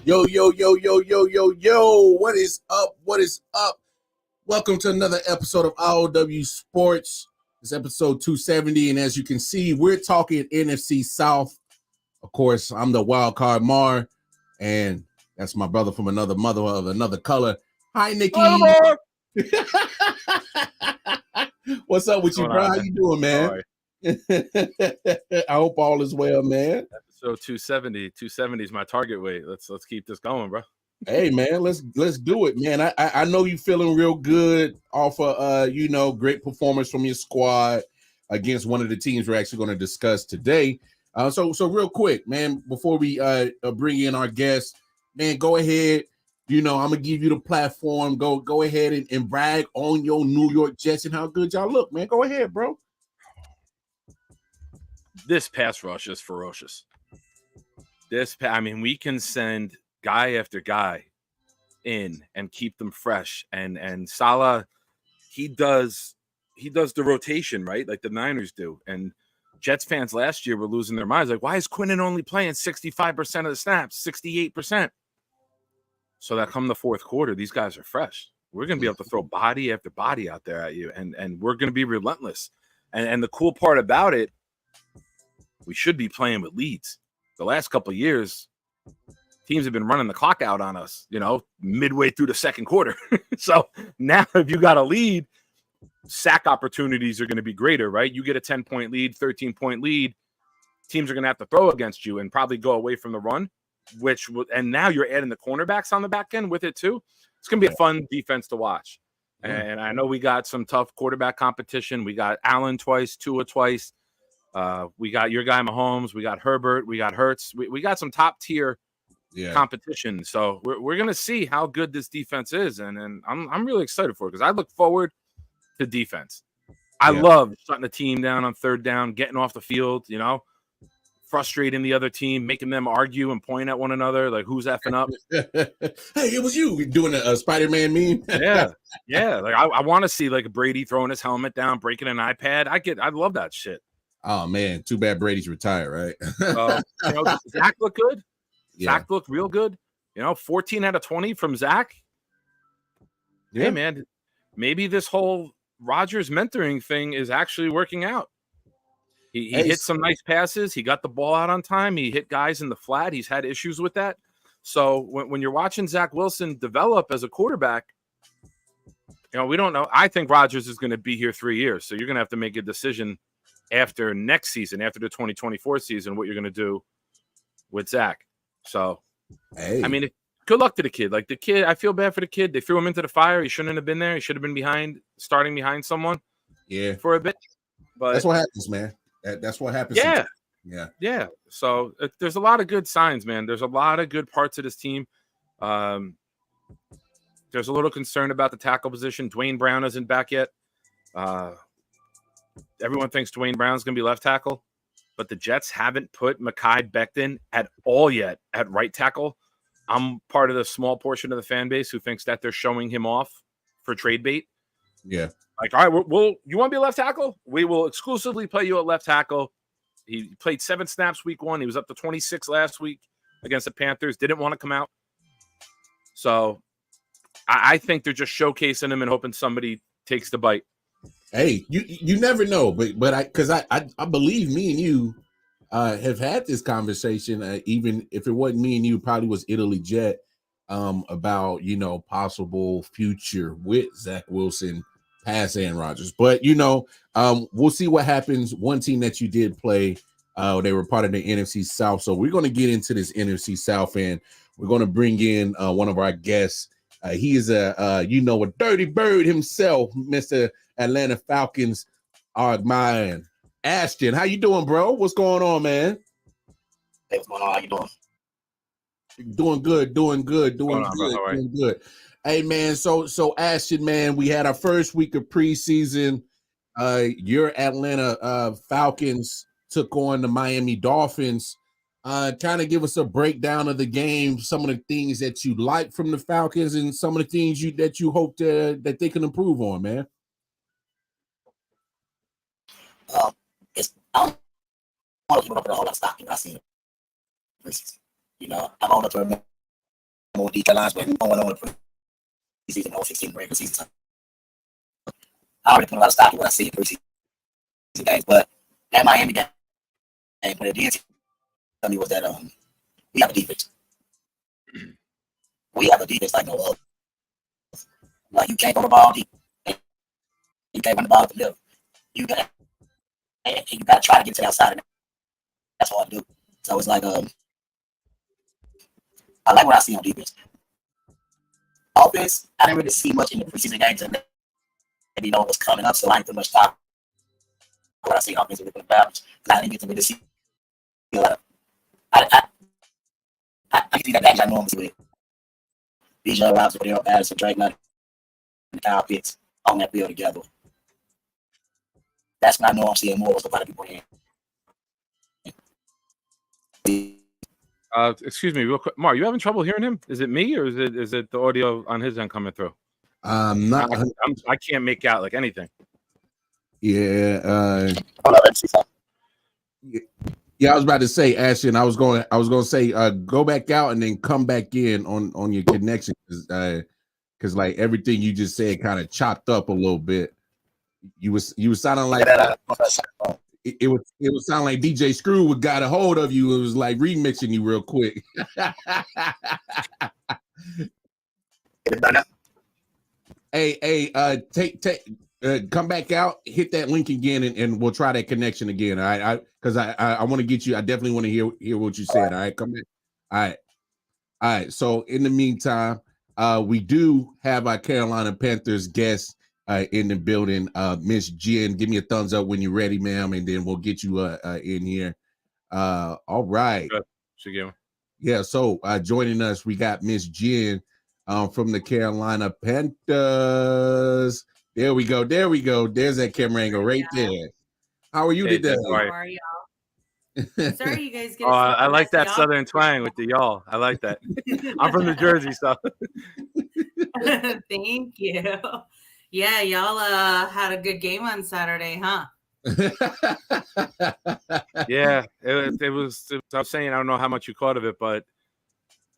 Yo, yo, yo, yo, yo, yo, yo. What is up? What is up? Welcome to another episode of I.O.W. Sports. It's episode 270. And as you can see, we're talking NFC South. Of course, I'm the wild card Mar. And that's my brother from another mother of another color. Hi, Nikki. What's up with you, bro? How you doing, man? I hope all is well, man. Episode 270. 270 is my target weight. Let's keep this going, bro. Hey, man, let's do it, man. I know you feeling real good off of great performance from your squad against one of the teams we're actually going to discuss today. So real quick, man, before we bring in our guest, man, go ahead. I'm gonna give you the platform. Go ahead and brag on your New York Jets and how good y'all look, man. Go ahead, bro. This pass rush is ferocious. We can send guy after guy in and keep them fresh. And Salah, he does the rotation, right? Like the Niners do. And Jets fans last year were losing their minds. Like, why is Quinnen only playing 65% of the snaps, 68%? So that come the fourth quarter, these guys are fresh. We're going to be able to throw body after body out there at you. And we're going to be relentless. And the cool part about it, we should be playing with leads. The last couple of years, teams have been running the clock out on us, midway through the second quarter. So now if you got a lead, sack opportunities are going to be greater, right? You get a 10-point lead, 13-point lead, teams are going to have to throw against you and probably go away from the run, and now you're adding the cornerbacks on the back end with it too. It's going to be a fun defense to watch. And I know we got some tough quarterback competition. We got Allen twice, Tua twice. We got your guy Mahomes, we got Herbert, we got Hurts. We got some top tier competition. So we're gonna see how good this defense is, and I'm really excited for it because I look forward to defense. I love shutting the team down on third down, getting off the field, frustrating the other team, making them argue and point at one another, like who's effing up. Hey, it was you doing a Spider-Man meme. yeah. Like I want to see like Brady throwing his helmet down, breaking an iPad. I love that shit. Oh man, too bad Brady's retired, right? Zach looked good. Yeah. Zach looked real good. 14 out of 20 from Zach. Yeah. Hey man, maybe this whole Rodgers mentoring thing is actually working out. He hit some nice passes. He got the ball out on time. He hit guys in the flat. He's had issues with that. So when you're watching Zach Wilson develop as a quarterback, we don't know. I think Rodgers is going to be here 3 years. So you're going to have to make a decision after next season, after the 2024 season, what you're going to do with Zach. So, good luck to the kid. Like the kid, I feel bad for the kid. They threw him into the fire. He shouldn't have been there. He should have been starting behind someone. Yeah, for a bit. But that's what happens, man. That's what happens. Yeah. So there's a lot of good signs, man. There's a lot of good parts of this team. There's a little concern about the tackle position. Dwayne Brown isn't back yet. Everyone thinks Dwayne Brown's going to be left tackle, but the Jets haven't put Mekhi Becton at all yet at right tackle. I'm part of the small portion of the fan base who thinks that they're showing him off for trade bait. Yeah. Like, all right, you want to be a left tackle? We will exclusively play you at left tackle. He played 7 snaps week 1. He was up to 26 last week against the Panthers. Didn't want to come out. So I think they're just showcasing him and hoping somebody takes the bite. Hey, you never know, but I believe me and you have had this conversation. Even if it wasn't me and you, probably was Italy Jet about possible future with Zach Wilson past Aaron Rodgers. But we'll see what happens. One team that you did play, they were part of the NFC South. So we're going to get into this NFC South, and we're going to bring in one of our guests. He is a dirty bird himself, Mr. Atlanta Falcons. Man, Ashton, how you doing, bro? What's going on, man? Hey, what's going on? How you doing? Doing good. Hey, man, so Ashton, man, we had our first week of preseason. Your Atlanta Falcons took on the Miami Dolphins. Kind of give us a breakdown of the game, some of the things that you like from the Falcons and some of the things that you hope that they can improve on, man. I don't want to keep up with a whole lot of stock. I see preseason. I'm old enough to remember more detailed lines, but going on with preseason, 16 regular season. I already put a lot of stock in what I see in preseason games, but that Miami game, what it did tell me was that we have a defense. We have a defense like no other. Like you can't throw the ball deep. You can't run the ball up the middle. You got to try to get to the outside, and that's hard to do. So it's like I like what I see on defense. Offense, I didn't really see much in the preseason games, and maybe know what's coming up, so I ain't too much talk. What I see offensively with the balance, I didn't get to really see. I see that package I normally see with Bijan Robinson, Daryl Patterson, Drake London, and Kyle Pitts on that field together. That's when I know I'm seeing more of what people in. Excuse me, real quick, Mark. You having trouble hearing him? Is it me or is it the audio on his end coming through? Not. I can't make out like anything. Yeah. Hold on, let's see something. Yeah, I was about to say, Ashton. I was going to say, go back out and then come back in on your connection, because like everything you just said kind of chopped up a little bit. You was sounding like it was sounding like DJ Screw would got a hold of you. It was like remixing you real quick. Hey, come back out, hit that link again, and we'll try that connection again. All right, because I want to get you. I definitely want to hear what you said. All right, come in. All right. So in the meantime, we do have our Carolina Panthers guest in the building, Miss Jen. Give me a thumbs up when you're ready, ma'am, and then we'll get you in here. All right. Yeah. So joining us, we got Miss Jen from the Carolina Panthers. There we go. There's that camera angle right there. How are you today? How are y'all? Sorry, you guys get. I like that southern twang with the y'all. I like that. I'm from New Jersey, so. Thank you. Yeah, y'all had a good game on Saturday, huh? Yeah, it was. I was saying, I don't know how much you caught of it, but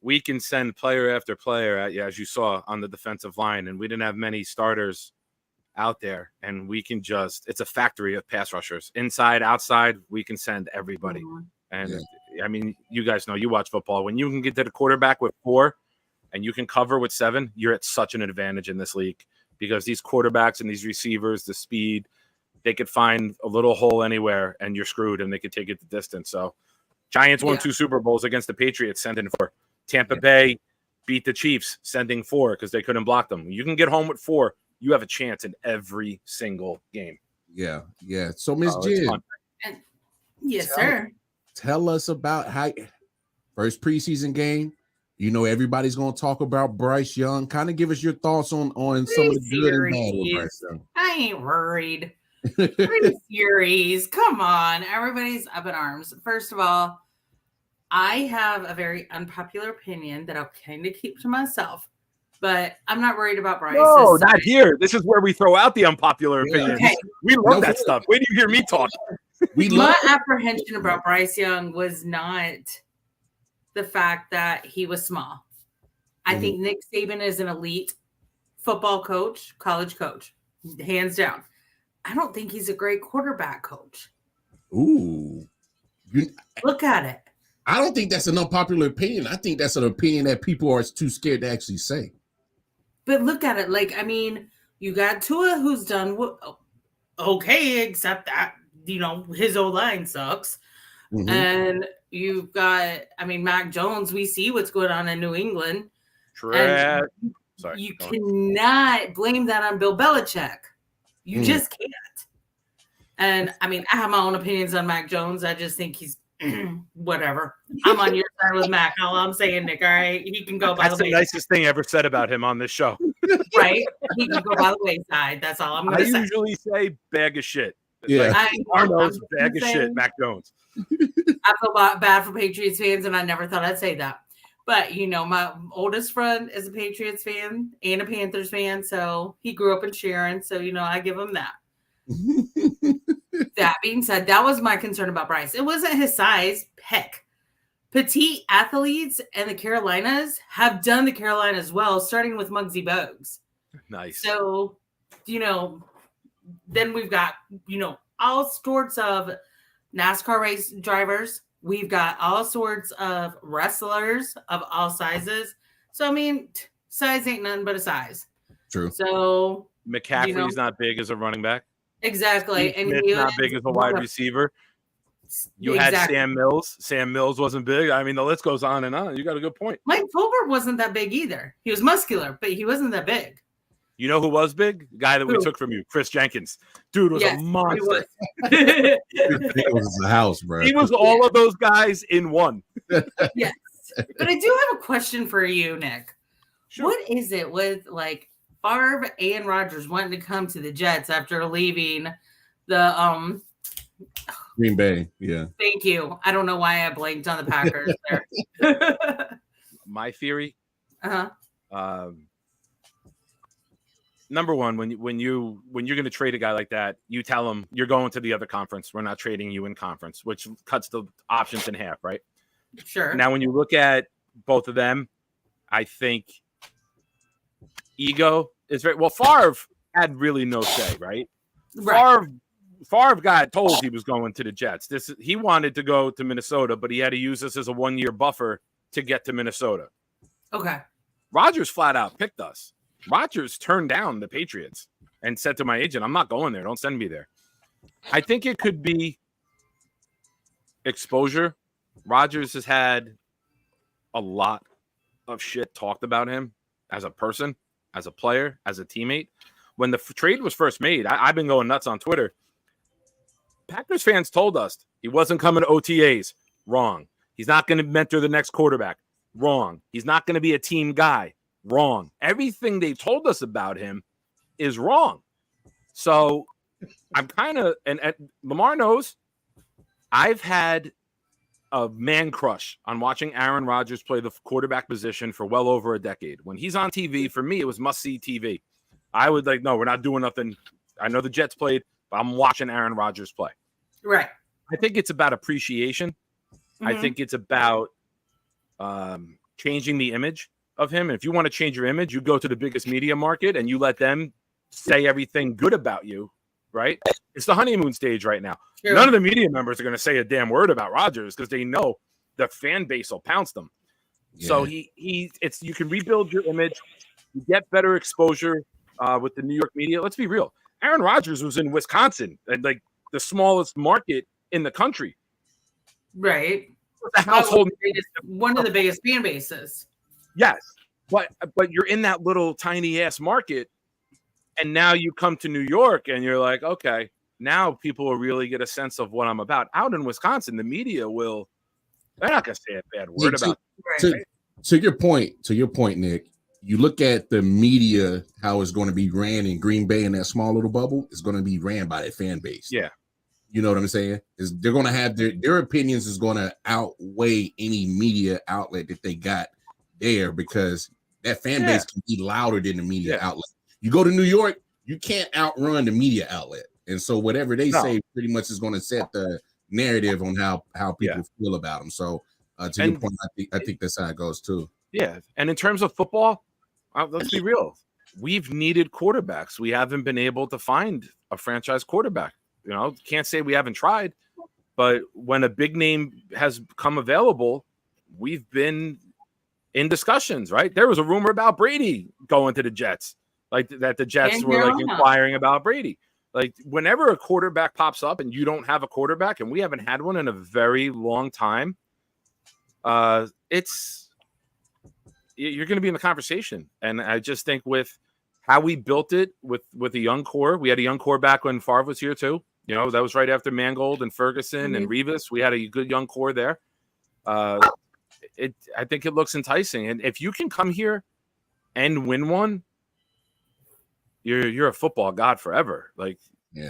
we can send player after player at you, as you saw on the defensive line, and we didn't have many starters out there, and we can it's a factory of pass rushers, inside, outside. We can send everybody. Mm-hmm. And I mean, you guys know, you watch football. When you can get to the quarterback with 4 and you can cover with 7, you're at such an advantage in this league, because these quarterbacks and these receivers, the speed, they could find a little hole anywhere and you're screwed, and they could take it the distance. So Giants won 2 Super Bowls against the Patriots, sending 4. Tampa Bay beat the Chiefs, sending 4 because they couldn't block them. You can get home with 4. You have a chance in every single game. Yeah. So, Miss Jen. Yes, sir. Tell us about first preseason game. You know, everybody's going to talk about Bryce Young. Kind of give us your thoughts on some of the good and bad with Bryce Young. I ain't worried. 3 series. Come on. Everybody's up in arms. First of all, I have a very unpopular opinion that I'll kind of keep to myself. But I'm not worried about Bryce. No, not here. This is where we throw out the unpopular opinions. Okay. We love that stuff. Wait till you hear me talk. My apprehension about Bryce Young was not the fact that he was small. I think Nick Saban is an elite football coach, college coach, hands down. I don't think he's a great quarterback coach. Ooh. Look at it. I don't think that's an unpopular opinion. I think that's an opinion that people are too scared to actually say. But look at it. Like, I mean, you got Tua, who's done okay, except that, you know, his O-line sucks. Mm-hmm. And you've got, I mean, Mac Jones, we see what's going on in New England. Sorry, you cannot blame that on Bill Belichick. You just can't. And, I mean, I have my own opinions on Mac Jones. I just think he's whatever. I'm on your side with Mac. All I'm saying, Nick, all right? He can go by That's the wayside. That's the nicest thing ever said about him on this show. Right? He can go by the wayside. That's all I'm going to say. I usually say bag of shit. Yeah. Arno's bag of shit, Mac Jones. I feel bad for Patriots fans, and I never thought I'd say that. But, you know, my oldest friend is a Patriots fan and a Panthers fan, so he grew up in Sharon, so, you know, I give him that. That being said, that was my concern about Bryce. It wasn't his size, heck. petite athletes and the Carolinas have done the Carolinas well, starting with Muggsy Bogues. Nice. So, then we've got, all sorts of NASCAR race drivers. We've got all sorts of wrestlers of all sizes. So, I mean, size ain't nothing but a size. True. So McCaffrey's not big as a running back. Exactly. And he's not big as a wide receiver. You had Sam Mills. Sam Mills wasn't big. I mean, the list goes on and on. You got a good point. Mike Tolbert wasn't that big either. He was muscular, but he wasn't that big. You know who was big? The guy that we took from you, Chris Jenkins. Dude was a monster. It was a house, bro. He was all of those guys in one. Yes. But I do have a question for you, Nick. Sure. What is it with Favre and Rodgers wanting to come to the Jets after leaving the Green Bay? Yeah. Thank you. I don't know why I blanked on the Packers there. My theory. Number one, when you're going to trade a guy like that, you tell him you're going to the other conference. We're not trading you in conference, which cuts the options in half, right? Sure. Now, when you look at both of them, I think ego is very well. Favre had really no say, right? Favre got told he was going to the Jets. He wanted to go to Minnesota, but he had to use this as a 1-year buffer to get to Minnesota. Okay. Rodgers flat out picked us. Rodgers turned down the Patriots and said to my agent, I'm not going there. Don't send me there. I think it could be exposure. Rodgers has had a lot of shit talked about him as a person, as a player, as a teammate. When the trade was first made, I've been going nuts on Twitter. Packers fans told us he wasn't coming to OTAs. Wrong. He's not going to mentor the next quarterback. Wrong. He's not going to be a team guy. Wrong. Everything they told us about him is wrong. So I'm kind of, and Lamar knows, I've had a man crush on watching Aaron Rodgers play the quarterback position for well over a decade. When he's on TV, for me, it was must-see TV. I would no, we're not doing nothing. I know the Jets played, but I'm watching Aaron Rodgers play. Right. I think it's about appreciation. Mm-hmm. I think it's about changing the image of him. And if you want to change your image, you go to the biggest media market and you let them say everything good about you, right? It's the honeymoon stage right now. Sure. None of the media members are going to say a damn word about Rodgers because they know the fan base will pounce them. Yeah. So you can rebuild your image, you get better exposure with the New York media. Let's be real. Aaron Rodgers was in Wisconsin, and the smallest market in the country. Right. The household, one of the biggest fan bases. Yes, but you're in that little tiny ass market, and now you come to New York, and you're like, okay, now people will really get a sense of what I'm about. Out in Wisconsin, the media they're not going to say a bad word about it. To your point, Nick, you look at the media, how it's going to be ran in Green Bay in that small little bubble. It's going to be ran by that fan base. Yeah. You know what I'm saying? Is they're going to have their opinions is going to outweigh any media outlet that they got there, because that fan base can be louder than the media outlet. You go to New York, you can't outrun the media outlet. And so whatever they say pretty much is going to set the narrative on how people feel about them. So to your point, I think that's how it goes too. Yeah. And in terms of football, let's be real. We've needed quarterbacks. We haven't been able to find a franchise quarterback. Can't say we haven't tried, but when a big name has come available, we've been in discussions, right? There was a rumor about Brady going to the Jets, that the Jets were inquiring about Brady. Whenever a quarterback pops up and you don't have a quarterback, and we haven't had one in a very long time, you're going to be in the conversation. And I just think with how we built it with a young core, we had a young core back when Favre was here too. That was right after Mangold and Ferguson and Revis. We had a good young core there. I think it looks enticing. And if you can come here and win one, you're a football god forever.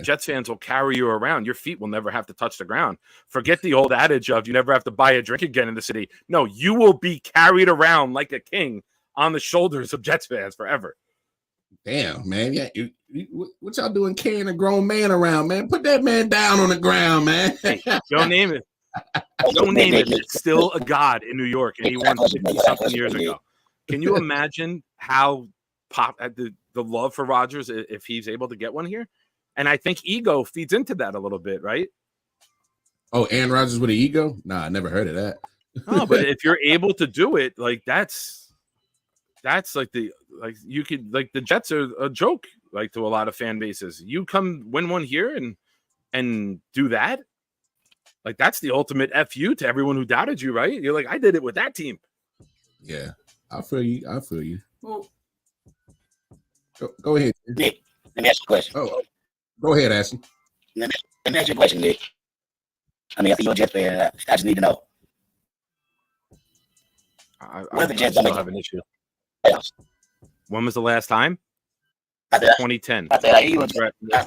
Jets fans will carry you around. Your feet will never have to touch the ground. Forget the old adage of you never have to buy a drink again in the city. No, you will be carried around like a king on the shoulders of Jets fans forever. Damn, man. Yeah, what y'all doing carrying a grown man around, man? Put that man down on the ground, man. Hey, Joe Namath. Joe Namath is still a god in New York, and he won 50-something years ago. Can you imagine how the love for Rodgers if he's able to get one here? And I think ego feeds into that a little bit, right? Oh, Aaron Rodgers with an ego? Nah, I never heard of that. No, but if you're able to do it, like that's like the Jets are a joke, like to a lot of fan bases. You come win one here and do that, like that's the ultimate FU to everyone who doubted you, right? You're like, I did it with that team. Yeah, I feel you. Well, go ahead. Nick, let me ask you a question. Oh, go ahead, Ashton. Let me ask you a question, Nick. I mean, I think you're a Jets fan. I just need to know. I still have an issue. Playoffs? When was the last time? 2010. I said, not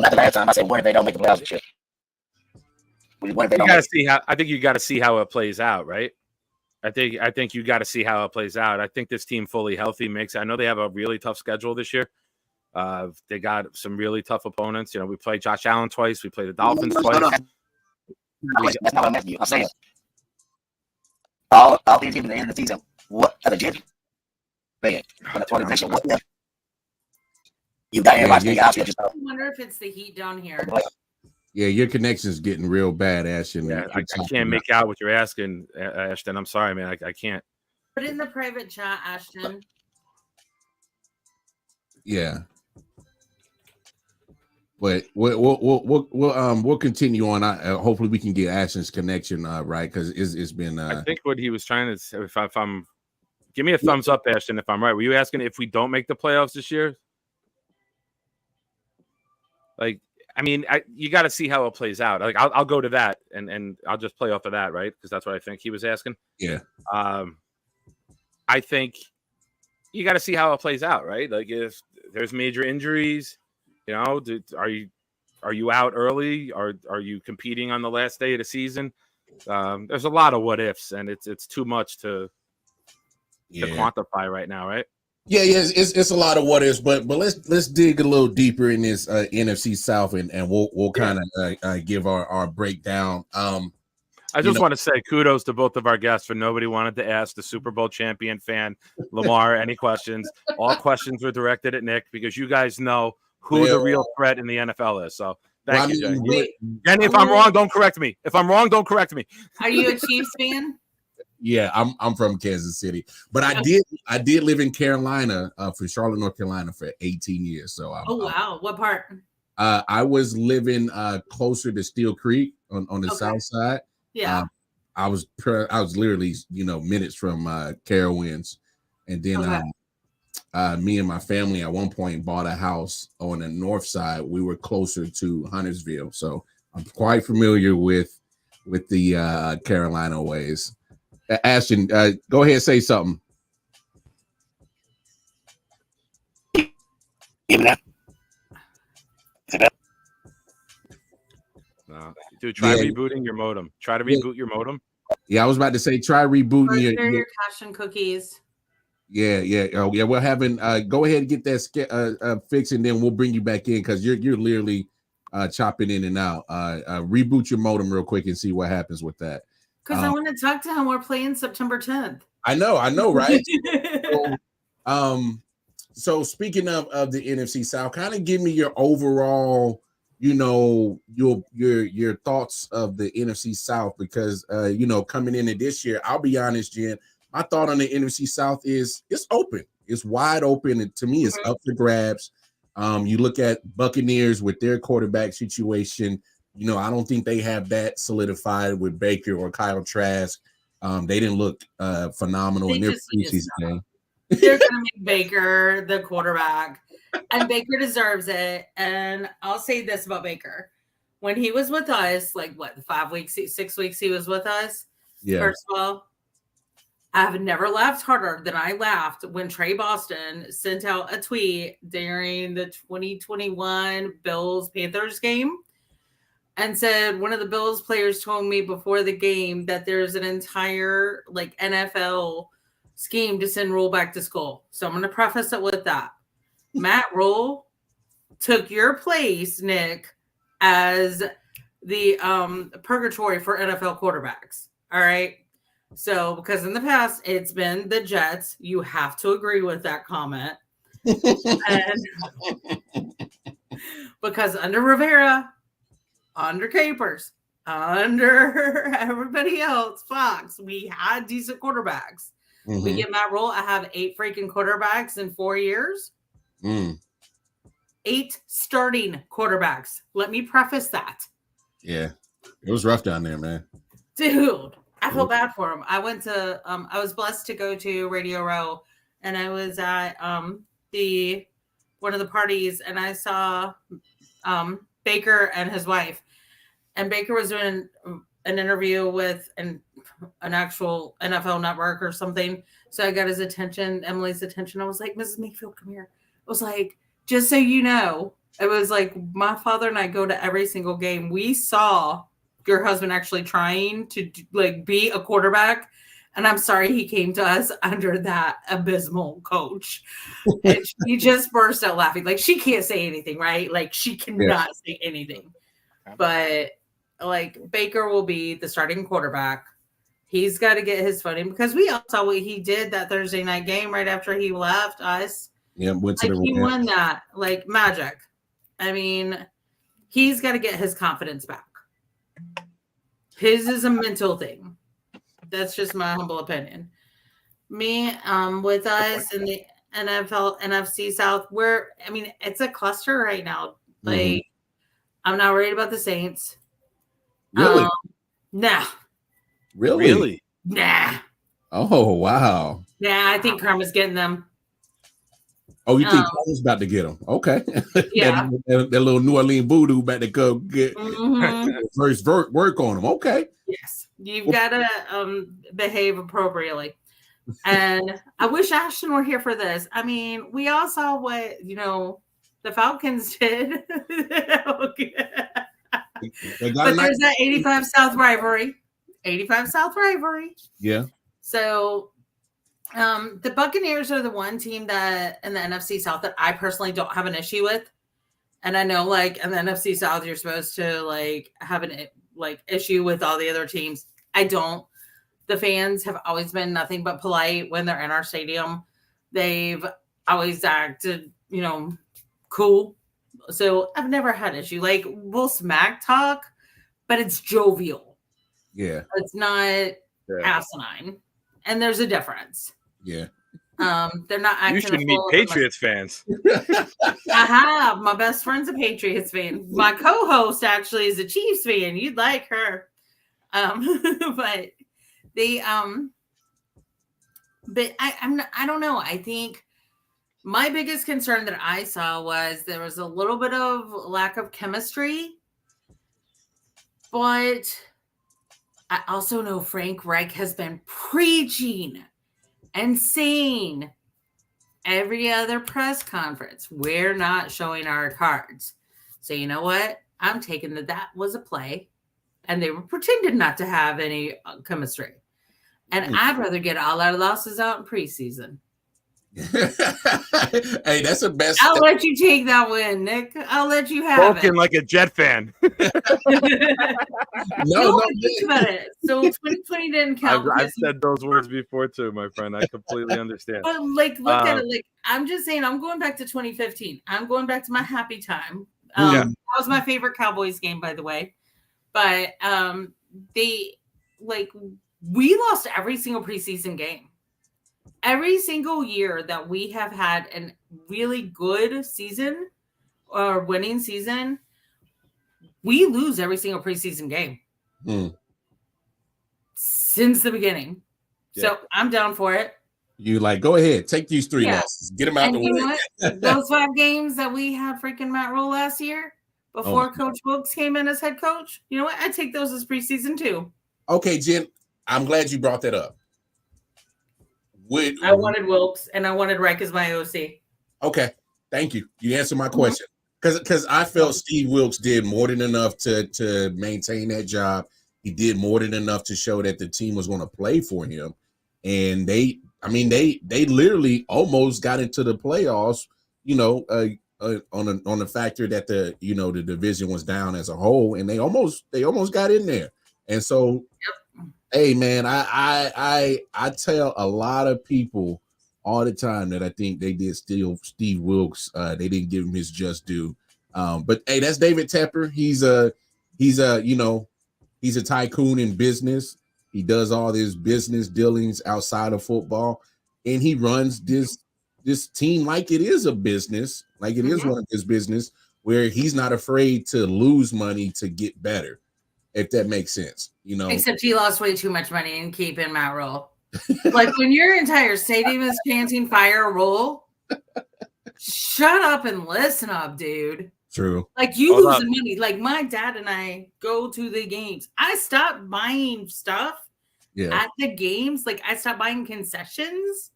the last time. I said, what if they don't make the playoffs this year? I think you got to see how it plays out, right? I think you got to see how it plays out. I think this team fully healthy makes. I know they have a really tough schedule this year. They got some really tough opponents. You know, we played Josh Allen twice. We played the Dolphins twice. That's not what I'm asking you. I'm saying all these teams at the end of the season. What are the Jets? Organization. What? You got everybody. I wonder if it's the heat down here. Yeah, your connection's getting real bad, Ashton. Yeah, I can't make out what you're asking, Ashton. I'm sorry, man. I can't. Put it in the private chat, Ashton. Yeah. But we'll continue on. Hopefully we can get Ashton's connection right, because it's been. I think what he was trying to say, if I'm, give me a thumbs up, Ashton, if I'm right. Were you asking if we don't make the playoffs this year? Like, I mean, you got to see how it plays out. Like, I'll go to that and I'll just play off of that, right? Because that's what I think he was asking. Yeah. I think you got to see how it plays out, right? Like, if there's major injuries, you know, are you out early? Are you competing on the last day of the season? There's a lot of what ifs, and it's too much to quantify right now, right? Yeah, it's a lot of what ifs, but let's dig a little deeper in this NFC South, and we'll kind of give our breakdown. I just want to say kudos to both of our guests for nobody wanted to ask the Super Bowl champion fan Lamar any questions. All questions were directed at Nick because you guys know who the real threat in the NFL is. So thank you, Jenny. Jenny, if I'm wrong, don't correct me. If I'm wrong, don't correct me. Are you a Chiefs fan? Yeah, I'm from Kansas City, but I did live in Carolina, for Charlotte, North Carolina, for 18 years. So wow, what part? I was living closer to Steel Creek on the south side. Yeah, I was literally minutes from Carowinds, and then me and my family at one point bought a house on the north side. We were closer to Huntersville, so I'm quite familiar with the Carolina ways. Ashton, go ahead and say something. Dude, try rebooting your modem. Try to reboot your modem. Yeah, I was about to say try rebooting your cash and cookies. Yeah. Oh, yeah. We're having. Go ahead and get that fixed, and then we'll bring you back in because you're literally chopping in and out. Reboot your modem real quick and see what happens with that. Because I want to talk to him. We're playing September 10th. I know, right? So speaking of the NFC South, kind of give me your overall, your thoughts of the NFC South, because coming into this year, I'll be honest, Jen, my thought on the NFC South is it's open. It's wide open, and to me, it's up for grabs. You look at Buccaneers with their quarterback situation. I don't think they have that solidified with Baker or Kyle Trask. They didn't look phenomenal in their preseason game. They're going to make Baker the quarterback, and Baker deserves it. And I'll say this about Baker. When he was with us, 5 weeks, 6 weeks he was with us. Yeah. First of all, I have never laughed harder than I laughed when Trey Boston sent out a tweet during the 2021 Bills-Panthers game and said one of the Bills players told me before the game that there's an entire NFL scheme to send Rule back to school. So I'm going to preface it with that. Matt Rule took your place, Nick, as the purgatory for NFL quarterbacks. All right. So, because in the past it's been the Jets, you have to agree with that comment. And because under Rivera, under Capers, under everybody else, Fox, we had decent quarterbacks. Mm-hmm. We get Matt Rule. I have 8 freaking quarterbacks in 4 years. 8 starting quarterbacks. Let me preface that. Yeah, it was rough down there, man. Dude, I feel bad for him. I went to I was blessed to go to Radio Row, and I was at one of the parties, and I saw Baker and his wife. And Baker was doing an interview with an actual NFL network or something. So I got his attention, Emily's attention. I was like, Mrs. Mayfield, come here. I was like, just so you know, it was like my father and I go to every single game. We saw your husband actually trying to like be a quarterback. And I'm sorry he came to us under that abysmal coach. And she just burst out laughing. Like, she can't say anything, right? Like, she cannot say anything. But like, Baker will be the starting quarterback. He's got to get his footing, because we all saw what he did that Thursday night game right after he left us. Yeah, went to he won that like magic. I mean, he's got to get his confidence back. His is a mental thing. That's just my humble opinion. Me, with us in the NFL, NFC South, it's a cluster right now. Like, I'm not worried about the Saints. Really? Nah. Really? Nah. Oh, wow. Yeah, I think Karma's getting them. Oh, you think Karma's about to get them? Okay. Yeah. that little New Orleans voodoo about to go get first work on them. Okay. Yes. You've got to behave appropriately. And I wish Ashton were here for this. I mean, we all saw what, the Falcons did. But there's that 85 South rivalry. 85 South rivalry. Yeah. So the Buccaneers are the one team that in the NFC South that I personally don't have an issue with. And I know, like, in the NFC South, you're supposed to like have an issue with all the other teams. I don't. The fans have always been nothing but polite when they're in our stadium. They've always acted, cool. So I've never had issue. Like, we'll smack talk, but it's jovial. Yeah. It's not asinine. And there's a difference. Yeah. They're not acting. You should meet Patriots fans. I have. My best friend's a Patriots fan. My co-host actually is a Chiefs fan. You'd like her. But they but I don't know. I think my biggest concern that I saw was there was a little bit of lack of chemistry. But I also know Frank Reich has been preaching and saying every other press conference, we're not showing our cards. So you know what? I'm taking that was a play, and they were pretending not to have any chemistry. And I'd rather get all our losses out in preseason. Hey, that's the best. I'll let you take that win, Nick. I'll let you have Spoken like a Jet fan. No, think about it. So 2020 didn't count. I've said those words before too, my friend. I completely understand. But like, look at it. Like, I'm just saying, I'm going back to 2015. I'm going back to my happy time. That was my favorite Cowboys game, by the way. But we lost every single preseason game. Every single year that we have had a really good season or winning season, we lose every single preseason game since the beginning. Yeah. So I'm down for it. You go ahead, take these 3 losses, get them out the way. Those 5 games that we had freaking Matt Rule last year before Coach Wilkes came in as head coach, you know what? I'd take those as preseason too. Okay, Jen, I'm glad you brought that up. I wanted Wilkes and I wanted Reich as my OC. Okay, thank you. You answered my question. Because I felt Steve Wilkes did more than enough to maintain that job. He did more than enough to show that the team was going to play for him. And they literally almost got into the playoffs, a on the factor that the division was down as a whole, and they almost got in there. And so, hey man, I tell a lot of people all the time that I think they did steal Steve Wilkes. They didn't give him his just due. But hey, that's David Tepper. He's a tycoon in business. He does all his business dealings outside of football, and he runs this team like it is a business, like it is one of his business, where he's not afraid to lose money to get better, if that makes sense. Except he lost way too much money in keeping Matt Rule. Like when your entire stadium is chanting fire Rule, shut up and listen up, dude. True. Like you losing money. Like my dad and I go to the games. I stopped buying stuff at the games. Like I stopped buying concessions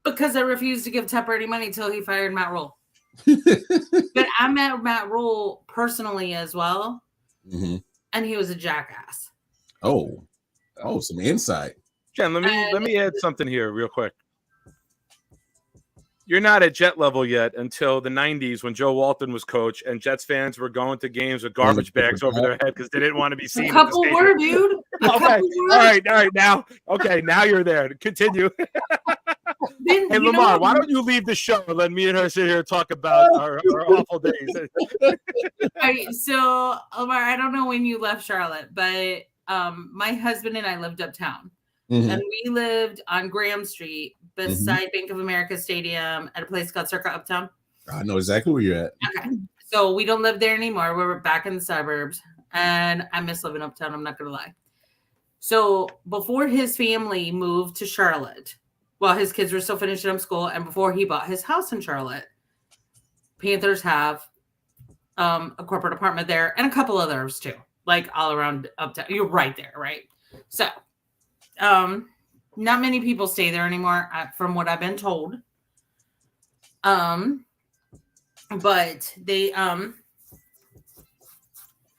because I refused to give Tepper any money until he fired Matt Rule. But I met Matt Rule personally as well. And he was a jackass. Oh, some insight. Jen, let me add something here real quick. You're not at Jet level yet until the 90s when Joe Walton was coach and Jets fans were going to games with garbage bags over their head because they didn't want to be seen. A couple were, dude. Okay. All right. Now you're there. Continue. Hey, Lamar, why don't you leave the show and let me and her sit here and talk about our awful days? All right, so, Lamar, I don't know when you left Charlotte, but my husband and I lived uptown. And we lived on Graham Street beside Bank of America Stadium at a place called Circa Uptown. I know exactly where you're at. Okay. So we don't live there anymore. We're back in the suburbs. And I miss living uptown. I'm not going to lie. So before his family moved to Charlotte, while his kids were still finishing up school, and before he bought his house in Charlotte, Panthers have a corporate apartment there and a couple others too, like all around uptown. You're right there, right? So not many people stay there anymore, from what I've been told. But they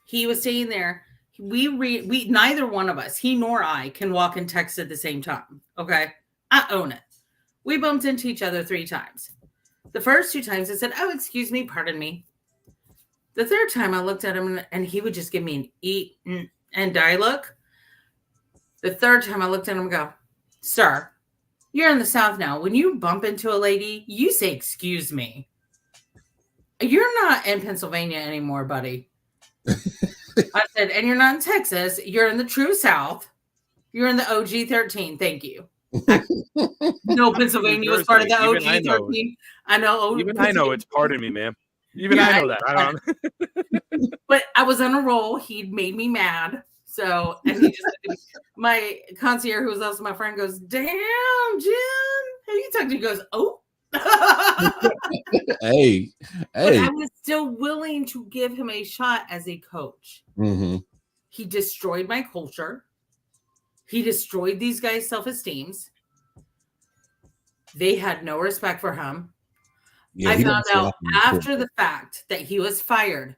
he was staying there. We neither one of us, he nor I, can walk and text at the same time. Okay, I own it. We bumped into each other 3 times. The first 2 times I said, "Oh, excuse me, pardon me." The third time I looked at him and he would just give me an eat and die look. The third time I looked at him and go, "Sir, you're in the South now. When you bump into a lady, you say, 'Excuse me.' You're not in Pennsylvania anymore, buddy." I said, "And you're not in Texas. You're in the true South. You're in the OG 13. Thank you." No, Pennsylvania was part of the OG 13. I know. Even I know it's part of me, man. Even I know that. I don't. But I was on a roll. He'd made me mad. So, and he just, my concierge, who was also my friend, goes, "Damn, Jim, who you talking to?" He goes, "Oh." Hey. But I was still willing to give him a shot as a coach. He destroyed my culture. He destroyed these guys' self-esteems. They had no respect for him. Yeah, I found out after the fact that he was fired.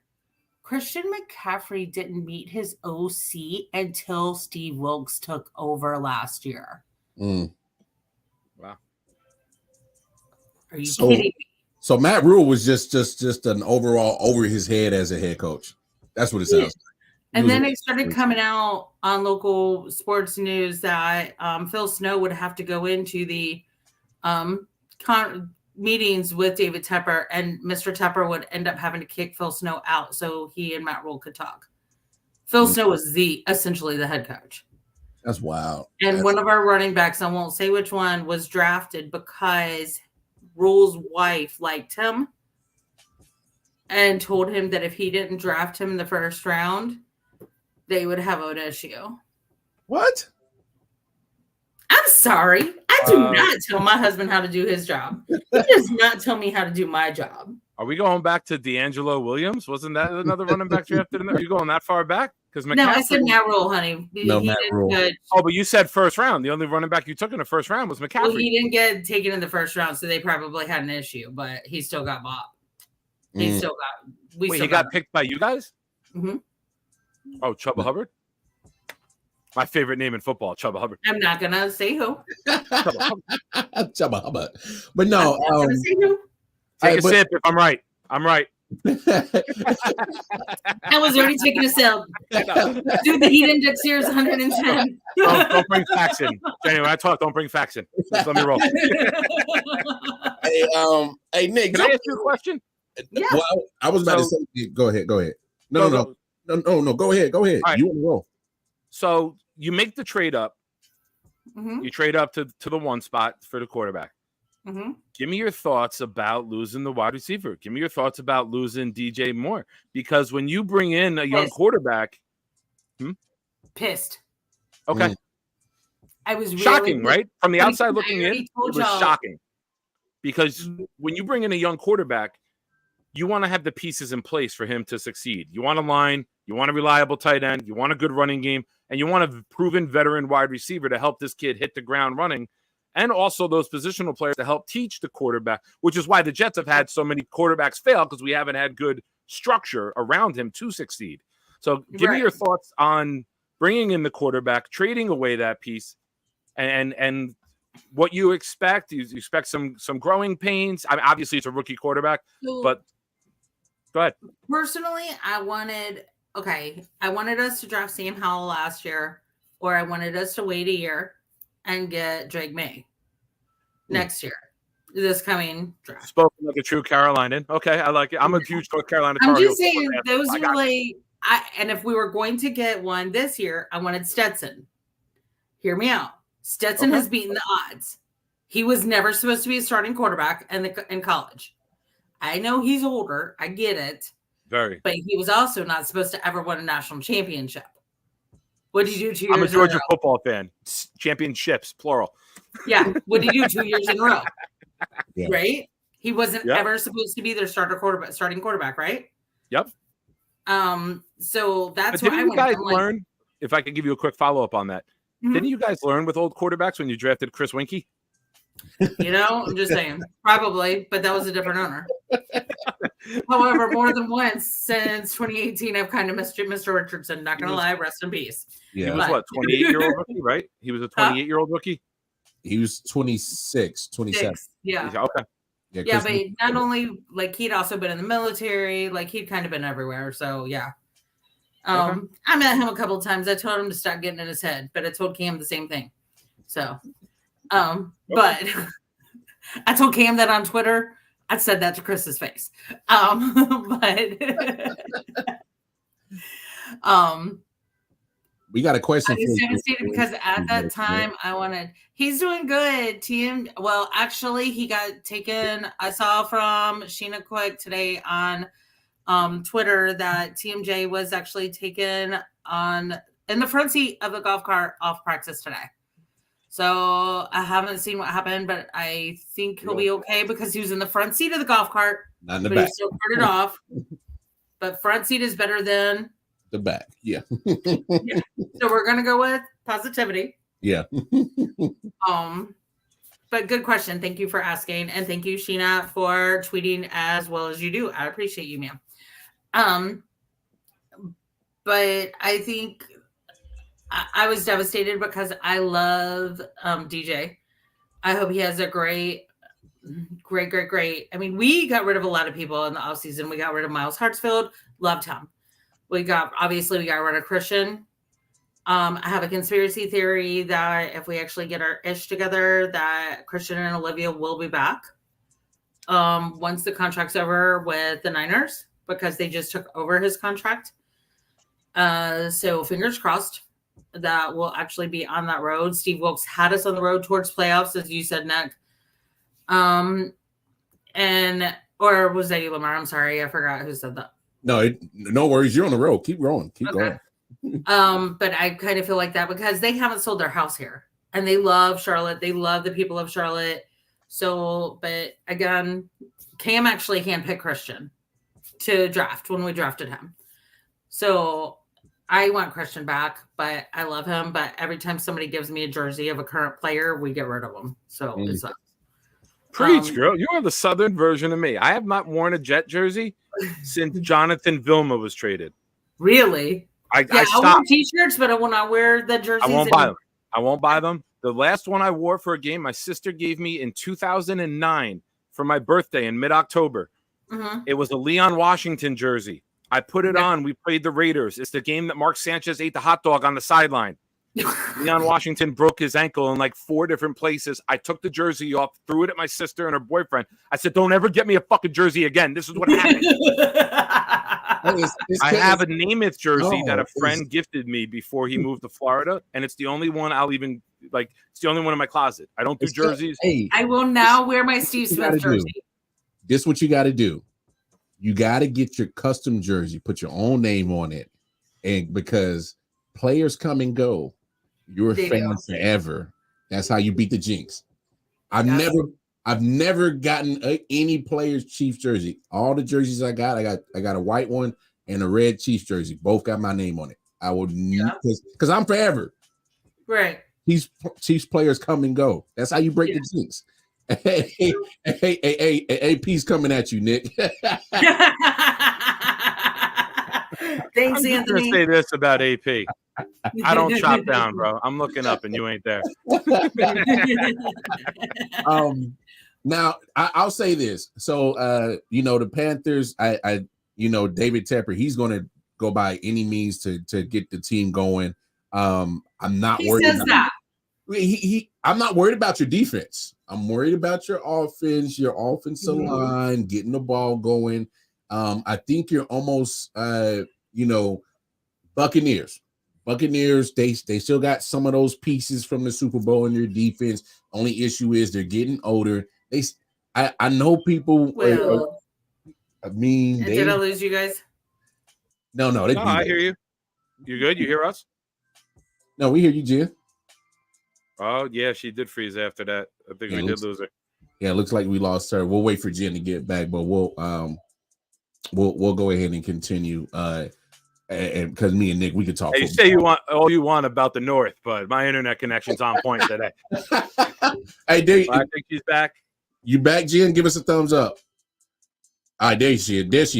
Christian McCaffrey didn't meet his OC until Steve Wilkes took over last year. Wow. Are you kidding me? So Matt Rule was just an overall over his head as a head coach. That's what it sounds like. And then it started coming out on local sports news that Phil Snow would have to go into the meetings with David Tepper, and Mr. Tepper would end up having to kick Phil Snow out so he and Matt Rule could talk. Phil Snow was essentially the head coach. That's wild. And one of our running backs, I won't say which one, was drafted because Rule's wife liked him and told him that if he didn't draft him in the first round, they would have an issue. What? I'm sorry. I do not tell my husband how to do his job. He does not tell me how to do my job. Are we going back to D'Angelo Williams? Wasn't that another running back drafted in there? Are you going that far back? No, I said Matt Rule, honey. Matt Rule. Oh, but you said first round. The only running back you took in the first round was McCaffrey. Well, he didn't get taken in the first round, so they probably had an issue, but he still got bought. He still got. He got picked by you guys? Mm-hmm. Oh, Chubba Hubbard? My favorite name in football, Chubba Hubbard. I'm not going to say who. Chubba Hubbard. But no. Take a sip if I'm right. I'm right. I was already taking a sip. Dude, the heat index here is 110. Don't bring facts in. Jenny, when I talk, don't bring facts in. Just let me roll. Hey, Nick, Can I ask you a question? Yeah. Well, I was about to say, go ahead. No. Go ahead. Right. You want to roll? So you make the trade up. Mm-hmm. You trade up to the one spot for the quarterback. Mm-hmm. Give me your thoughts about losing the wide receiver. Give me your thoughts about losing DJ Moore. Because when you bring in a young quarterback, pissed. Okay. I was really shocking, right? From the outside I looking in, already it told was y'all. shocking. Because when you bring in a young quarterback, you want to have the pieces in place for him to succeed. You want a line, you want a reliable tight end, you want a good running game, and you want a proven veteran wide receiver to help this kid hit the ground running. And also those positional players to help teach the quarterback, which is why the Jets have had so many quarterbacks fail, because we haven't had good structure around him to succeed. So give me your thoughts on bringing in the quarterback, trading away that piece, and what you expect. You expect some growing pains. I mean, obviously, it's a rookie quarterback, but go ahead. Personally, I wanted us to draft Sam Howell last year, or I wanted us to wait a year and get Drake May next year, this coming draft. Spoken like a true Carolinian. Okay, I like it. I'm a huge North Carolina. I'm just saying those were like, and if we were going to get one this year, I wanted Stetson. Hear me out. Stetson has beaten the odds. He was never supposed to be a starting quarterback in college. I know he's older. I get it. Very. But he was also not supposed to ever win a national championship. What did he do 2 years in a row? I'm a Georgia football fan. Championships, plural. Yeah. What did he do 2 years in a row? Yeah. Right? He wasn't ever supposed to be their starting quarterback, right? Yep. So that's what I you guys learn. If I could give you a quick follow-up on that. Mm-hmm. Didn't you guys learn with old quarterbacks when you drafted Chris Winkie? I'm just saying. Probably, but that was a different owner. However, more than once since 2018, I've kind of missed Mr. Richardson. Not going to lie, rest in peace. Yeah. He was what, 28-year-old rookie, right? He was a 28-year-old rookie? He was 26, 27. Yeah. Okay. Yeah, but not only, like, he'd also been in the military. Like, he'd kind of been everywhere. So, yeah. I met him a couple of times. I told him to stop getting in his head, but I told Cam the same thing. So, but I told Cam that on Twitter. I said that to Chris's face. We got a question. I was devastated because at that time he's doing good. Well, actually, he got taken. I saw from Sheena Quick today on Twitter that TMJ was actually taken in the front seat of the golf cart off practice today. So I haven't seen what happened, but I think he'll be okay because he was in the front seat of the golf cart. Not in the back. He still carted off. But front seat is better than the back. Yeah. Yeah. So we're gonna go with positivity. Yeah. But good question. Thank you for asking, and thank you, Sheena, for tweeting as well as you do. I appreciate you, ma'am. But I think I was devastated because I love DJ. I hope he has a great. I mean, we got rid of a lot of people in the offseason. We got rid of Miles Hartsfield. Loved him. We got rid of Christian. I have a conspiracy theory that if we actually get our ish together, that Christian and Olivia will be back once the contract's over with the Niners, because they just took over his contract. So fingers crossed that we'll actually be on that road. Steve Wilkes had us on the road towards playoffs, as you said, Nick. Or was that you, Lamar? I'm sorry, I forgot who said that. No worries. You're on the road. Keep rolling. Keep going. But I kind of feel like that because they haven't sold their house here, and they love Charlotte. They love the people of Charlotte. So, but again, Cam actually handpicked Christian to draft when we drafted him. So I want Christian back, but I love him. But every time somebody gives me a jersey of a current player, we get rid of them. So it sucks. Preach, girl. You're the Southern version of me. I have not worn a Jet jersey since Jonathan Vilma was traded. Really? I stopped. I'll wear t-shirts, but when I wear the jerseys, I won't buy them. The last one I wore for a game, my sister gave me in 2009 for my birthday in mid-October. It was a Leon Washington jersey. I put it on. We played the Raiders. It's the game that Mark Sanchez ate the hot dog on the sideline. Leon Washington broke his ankle in like 4 different places. I took the jersey off, threw it at my sister and her boyfriend. I said, don't ever get me a fucking jersey again. This is what happened. I have a Namath jersey that a friend gifted me before he moved to Florida, and it's the only one I'll even like. It's the only one in my closet. I don't do jerseys. I will now wear my Steve Smith jersey. This is what you got to do. You got to get your custom jersey, put your own name on it, and because players come and go, you're a fan forever. That's how you beat the jinx. I've never gotten any player's Chiefs jersey. All the jerseys I got a white one and a red Chiefs jersey. Both got my name on it. I will because I'm forever. Right. Chiefs players come and go. That's how you break the jinx. Hey, peace coming at you, Nick. Thanks, I'm Anthony. going to say this about AP. I don't chop down, bro. I'm looking up and you ain't there. Now I'll say this. So the Panthers, David Tepper, he's going to go by any means to get the team going. I'm not worried. Says that. I'm not worried about your defense. I'm worried about your offense, your offensive line, getting the ball going. I think you're almost, Buccaneers. Buccaneers, they still got some of those pieces from the Super Bowl in their defense. Only issue is they're getting older. I know people. Well, did I lose you guys? No, I hear you. You good? You hear us? No, we hear you, Jen. Oh yeah, she did freeze after that. I think we did lose her. Yeah, it looks like we lost her. We'll wait for Jen to get back, but we'll go ahead and continue. And because me and Nick, we could talk. Hey, you say you want all you want about the North, but my internet connection's on point today. Hey, I think she's back. You back, Jen? Give us a thumbs up. All right, there she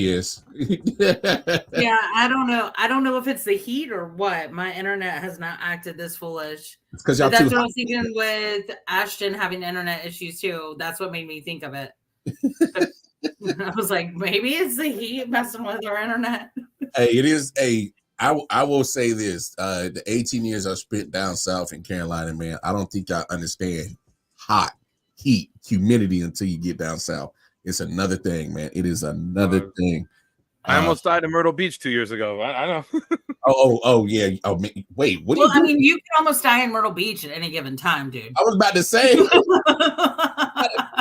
is. Yeah, I don't know. I don't know if it's the heat or what. My internet has not acted this foolish. It's because y'all that's what I was thinking with Ashton having internet issues too. That's what made me think of it. I was like, maybe it's the heat messing with our internet. Hey, it is I will say this. The 18 years I spent down south in Carolina, man, I don't think I understand hot, heat, humidity until you get down south. It's another thing, man. It is another thing. I almost died in Myrtle Beach 2 years ago. I know. oh yeah. Oh, man. Wait, what? Well, I mean, you can almost die in Myrtle Beach at any given time, dude. I was about to say. I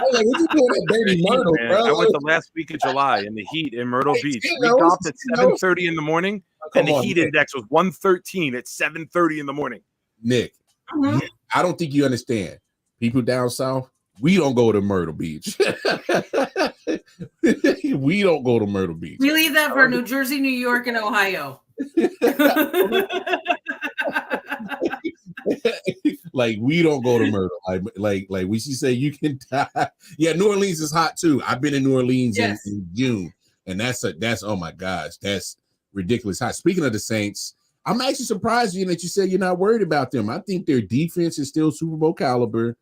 was like, what you doing at Dirty Myrtle, bro? I went the last week of July in the heat in Myrtle Beach. We got at 7:30 in the morning, and the heat index was 113 at 7:30 in the morning. Nick, I don't think you understand. People down south, we don't go to Myrtle Beach. We don't go to Myrtle Beach. We leave that for New Jersey, New York, and Ohio. Like we don't go to Myrtle. Like we should say you can die. Yeah, New Orleans is hot too. I've been in New Orleans in June, and that's oh my gosh, that's ridiculous hot. Speaking of the Saints, I'm actually surprised that you said you're not worried about them. I think their defense is still Super Bowl caliber.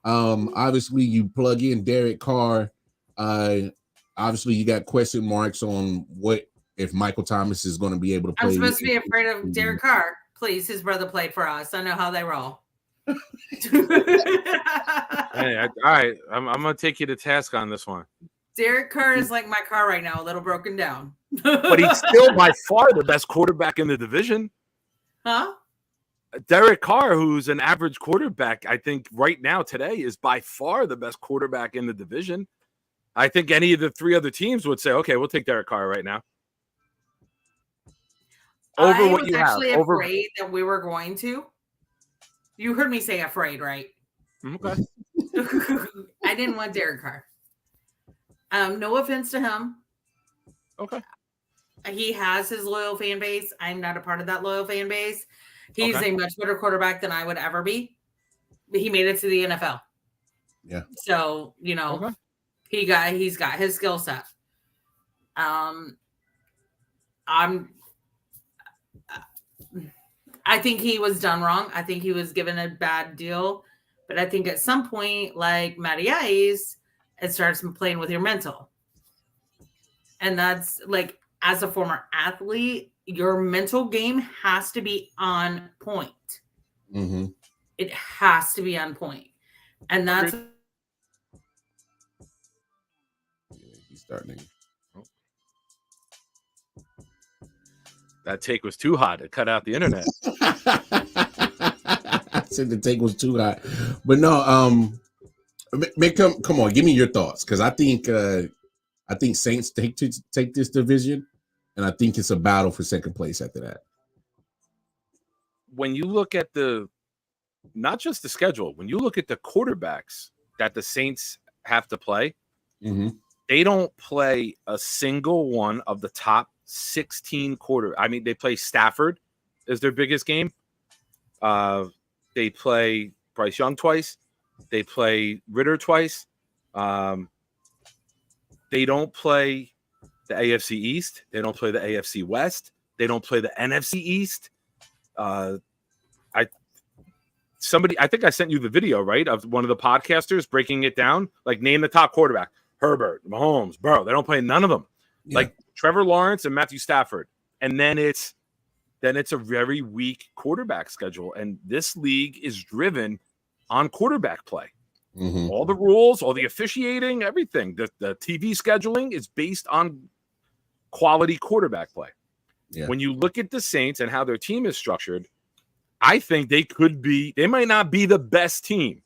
Obviously you plug in Derek Carr. Obviously you got question marks on what if Michael Thomas is going to be able to play. I'm supposed to be afraid of Derek Carr. Please, his brother played for us. I know how they roll. Hey, all right, I'm going to take you to task on this one. Derek Carr is like my car right now, a little broken down. But he's still by far the best quarterback in the division. Huh? Derek Carr, who's an average quarterback, I think right now today is by far the best quarterback in the division. I think any of the 3 other teams would say, okay, we'll take Derek Carr right now. Over what you have. I was actually afraid that we were going to. You heard me say afraid, right? Okay. I didn't want Derek Carr. No offense to him. Okay. He has his loyal fan base. I'm not a part of that loyal fan base. He's a much better quarterback than I would ever be. He made it to the NFL. Yeah. So, he's got his skill set. I think he was done wrong. I think he was given a bad deal. But I think at some point, like Matty Ice, it starts playing with your mental. And that's like, as a former athlete, your mental game has to be on point. Mm-hmm. It has to be on point. And that's He's starting. That take was too hot. It cut out the internet. I said the take was too hot, but no. Come on, give me your thoughts, because I think Saints take this division, and I think it's a battle for second place after that. When you look at not just the schedule, when you look at the quarterbacks that the Saints have to play, mm-hmm. they don't play a single one of the top 16 I mean, they play Stafford as their biggest game. They play Bryce Young twice. They play Ritter twice. They don't play the AFC East. They don't play the AFC West. They don't play the NFC East. I think I sent you the video, right, of one of the podcasters breaking it down. Like, name the top quarterback: Herbert, Mahomes, Burrow. They don't play none of them. Yeah. Like Trevor Lawrence and Matthew Stafford. And then it's a very weak quarterback schedule. And this league is driven on quarterback play. Mm-hmm. All the rules, all the officiating, everything. The TV scheduling is based on quality quarterback play. Yeah. When you look at the Saints and how their team is structured, I think they might not be the best team,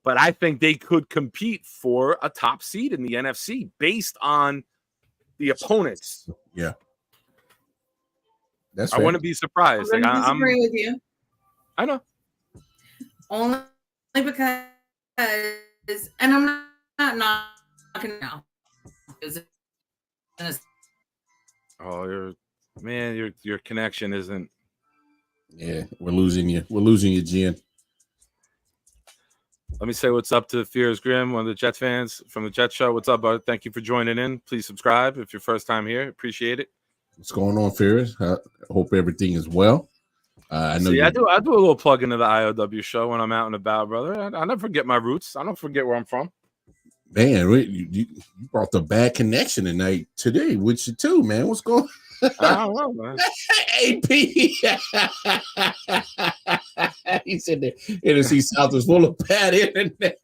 but I think they could compete for a top seed in the NFC based on the opponents. Yeah. I wouldn't be surprised. I'm disagree with you. I know. Only because, and I'm not knocking now. Oh, your connection isn't. Yeah, we're losing you. We're losing you, Jen. Let me say what's up to Fears Grim, one of the Jets fans from the Jets Show. What's up, bud? Thank you for joining in. Please subscribe if you're first time here. Appreciate it. What's going on, Fears? I hope everything is well. I know. I do a little plug into the I.O.W. show when I'm out and about, brother. I never forget my roots. I don't forget where I'm from. Man, you brought the bad connection today with you too, man. What's going on? I don't know, man. AP. He said the NFC South was full of bad internet.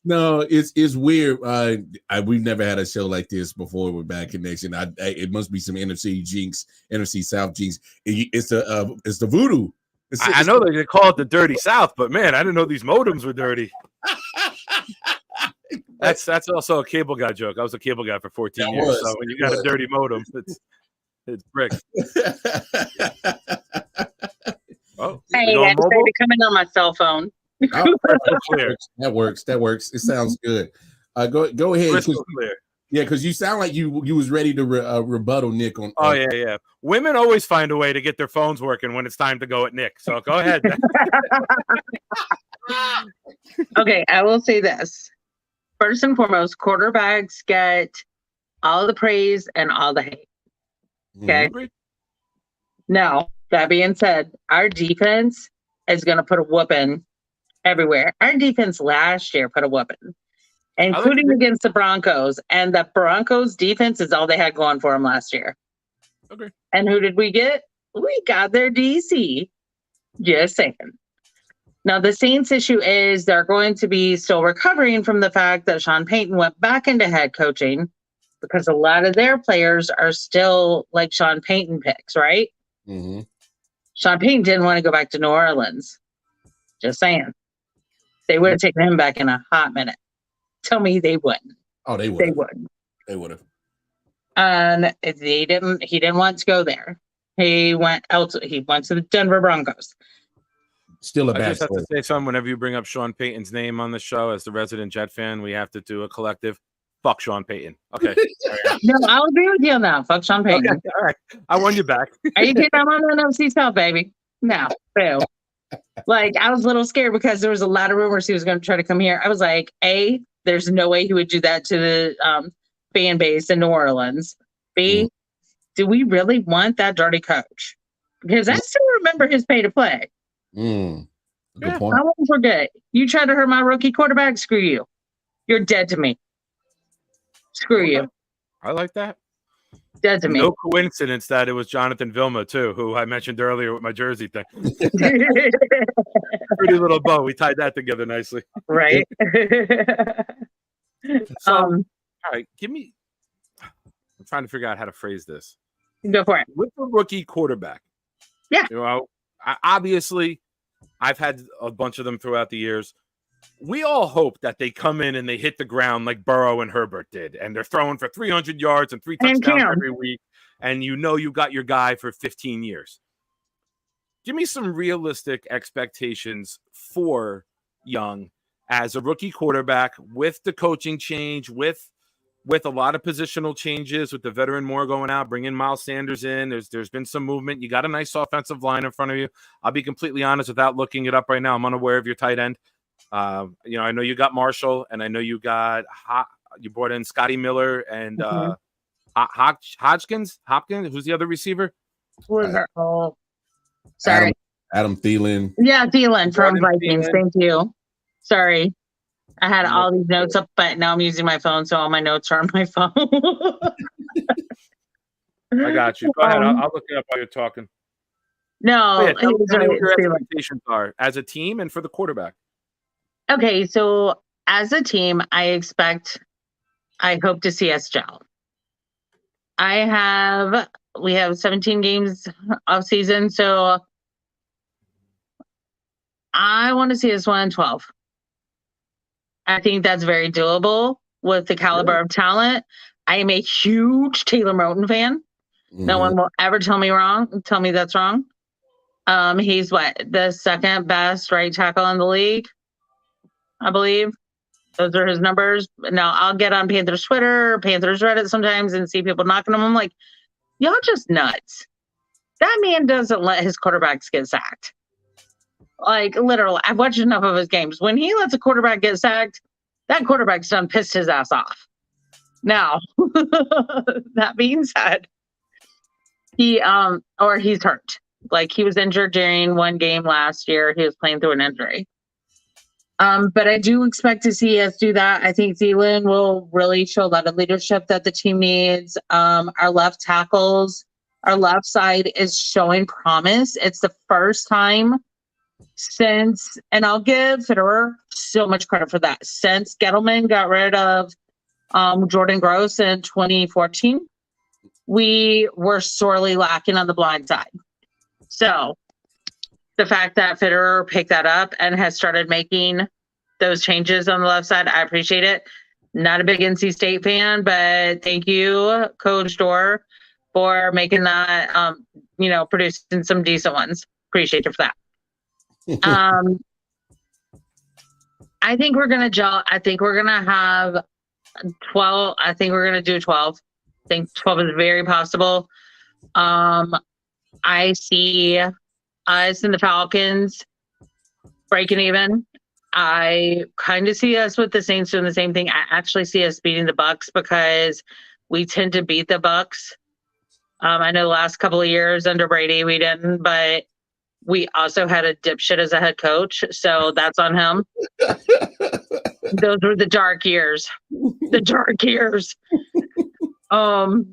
No, it's weird. We've never had a show like this before with bad connection. It must be some NFC South jinx. It's the voodoo. I know they call it the dirty South, but man, I didn't know these modems were dirty. That's also a cable guy joke. I was a cable guy for 14 years. So when you got a dirty modem, it's brick. Oh, hey, I started coming on my cell phone. Oh, that works. It sounds good. Go ahead. Crystal clear. Yeah, because you sound like you was ready to rebuttal Nick on. Oh yeah. Women always find a way to get their phones working when it's time to go at Nick. So go ahead. Okay, I will say this. First and foremost, quarterbacks get all the praise and all the hate. Okay. Mm-hmm. Now, that being said, our defense is going to put a whooping everywhere. Our defense last year put a whooping, including against the Broncos. And the Broncos defense is all they had going for them last year. Okay. And who did we get? We got their DC. Just saying. Now, the Saints issue is they're going to be still recovering from the fact that Sean Payton went back into head coaching because a lot of their players are still like Sean Payton picks, right? Mm-hmm. Sean Payton didn't want to go back to New Orleans. Just saying. They would have taken him back in a hot minute. Tell me they wouldn't. Oh, they would. They would have. And he didn't want to go there. He went to the Denver Broncos. Still a bad I just have story. to say something. Whenever you bring up Sean Payton's name on the show, as the resident Jet fan, we have to do a collective. Fuck Sean Payton. Okay. No, I'll agree with you on that. Fuck Sean Payton. Okay. All right. I won you back. Are you kidding? I'm on the NFC South, baby. No. Boo. Like, I was a little scared because there was a lot of rumors he was going to try to come here. I was like, A, there's no way he would do that to the fan base in New Orleans. B, do we really want that dirty coach? Because I still remember his pay to play. Good point. I won't forget. You tried to hurt my rookie quarterback, screw you. You're dead to me. Screw Okay. you. I like that. Dead to me. No coincidence that it was Jonathan Vilma, too, who I mentioned earlier with my jersey thing. Pretty little bow. We tied that together nicely. Right. So, all right, I'm trying to figure out how to phrase this. Go for it. With the rookie quarterback. Yeah. You know, obviously, I've had a bunch of them throughout the years. We all hope that they come in and they hit the ground like Burrow and Herbert did, and they're throwing for 300 yards and 3 touchdowns every week, and you know you got your guy for 15 years. Give me some realistic expectations for Young as a rookie quarterback with the coaching change, with a lot of positional changes, with the veteran Moore going out, bringing Miles Sanders in. There's been some movement. You got a nice offensive line in front of you. I'll be completely honest, without looking it up right now, I'm unaware of your tight end. I know you got Marshall, and I know you got you brought in Scotty Miller and Hopkins. Who's the other receiver? Sorry, Adam Thielen. Yeah, Thielen from Vikings. Thielen. Thank you. Sorry, I had all these notes up, but now I'm using my phone, so all my notes are on my phone. I got you. Go ahead. I'll look it up while you're talking. No, Yeah, tell me what your expectations are as a team and for the quarterback. Okay, so as a team, I hope to see us gel. We have 17 games off season, so I want to see us 1-12. I think that's very doable with the caliber of talent. I am a huge Taylor Moton fan. Mm-hmm. No one will ever tell me that's wrong. He's the second best right tackle in the league, I believe. Those are his numbers. Now, I'll get on Panthers Twitter, Panthers Reddit sometimes and see people knocking him. I'm like, y'all just nuts. That man doesn't let his quarterbacks get sacked. Like, literally, I've watched enough of his games. When he lets a quarterback get sacked, that quarterback's done pissed his ass off. Now, that being said, he's hurt. Like, he was injured during one game last year. He was playing through an injury. But I do expect to see us do that. I think Thielen will really show a lot of leadership that the team needs. Our left tackles, our left side is showing promise. It's the first time since, and I'll give Fitterer so much credit for that, since Gettleman got rid of Jordan Gross in 2014, we were sorely lacking on the blind side. So the fact that Fitterer picked that up and has started making those changes on the left side, I appreciate it. Not a big NC State fan, but thank you, Coach Dorr, for making that, producing some decent ones. Appreciate you for that. I think we're going to gel. I think we're going to have 12. I think we're going to do 12. I think 12 is very possible. I see us and the Falcons breaking even. I kind of see us with the Saints doing the same thing. I actually see us beating the Bucs because we tend to beat the Bucs. I know the last couple of years under Brady we didn't, but we also had a dipshit as a head coach, so that's on him. Those were the dark years. The dark years. But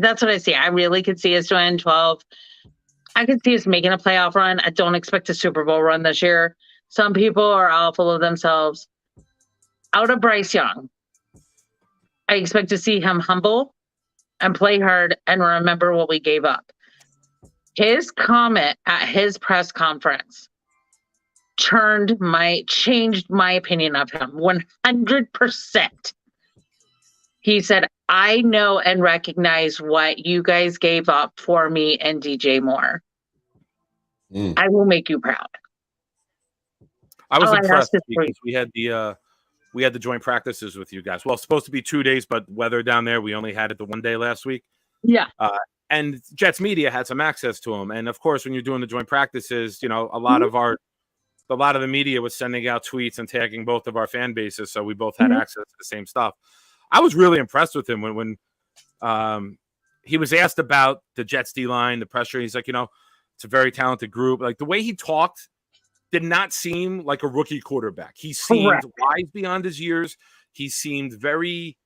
that's what I see. I really could see us doing 12. I could see us making a playoff run. I don't expect a Super Bowl run this year. Some people are all full of themselves. Out of Bryce Young, I expect to see him humble and play hard and remember what we gave up. His comment at his press conference changed my opinion of him 100%. He said, I know and recognize what you guys gave up for me and DJ Moore. I will make you proud. I was impressed because we had the joint practices with you guys. Well, it's supposed to be 2 days, but weather down there, we only had it the 1 day last week. Yeah. And Jets Media had some access to them. And of course, when you're doing the joint practices, a lot of the media was sending out tweets and tagging both of our fan bases. So we both had access to the same stuff. I was really impressed with him when he was asked about the Jets D line, the pressure. He's like, it's a very talented group. Like the way he talked did not seem like a rookie quarterback. He seemed wise beyond his years. He seemed very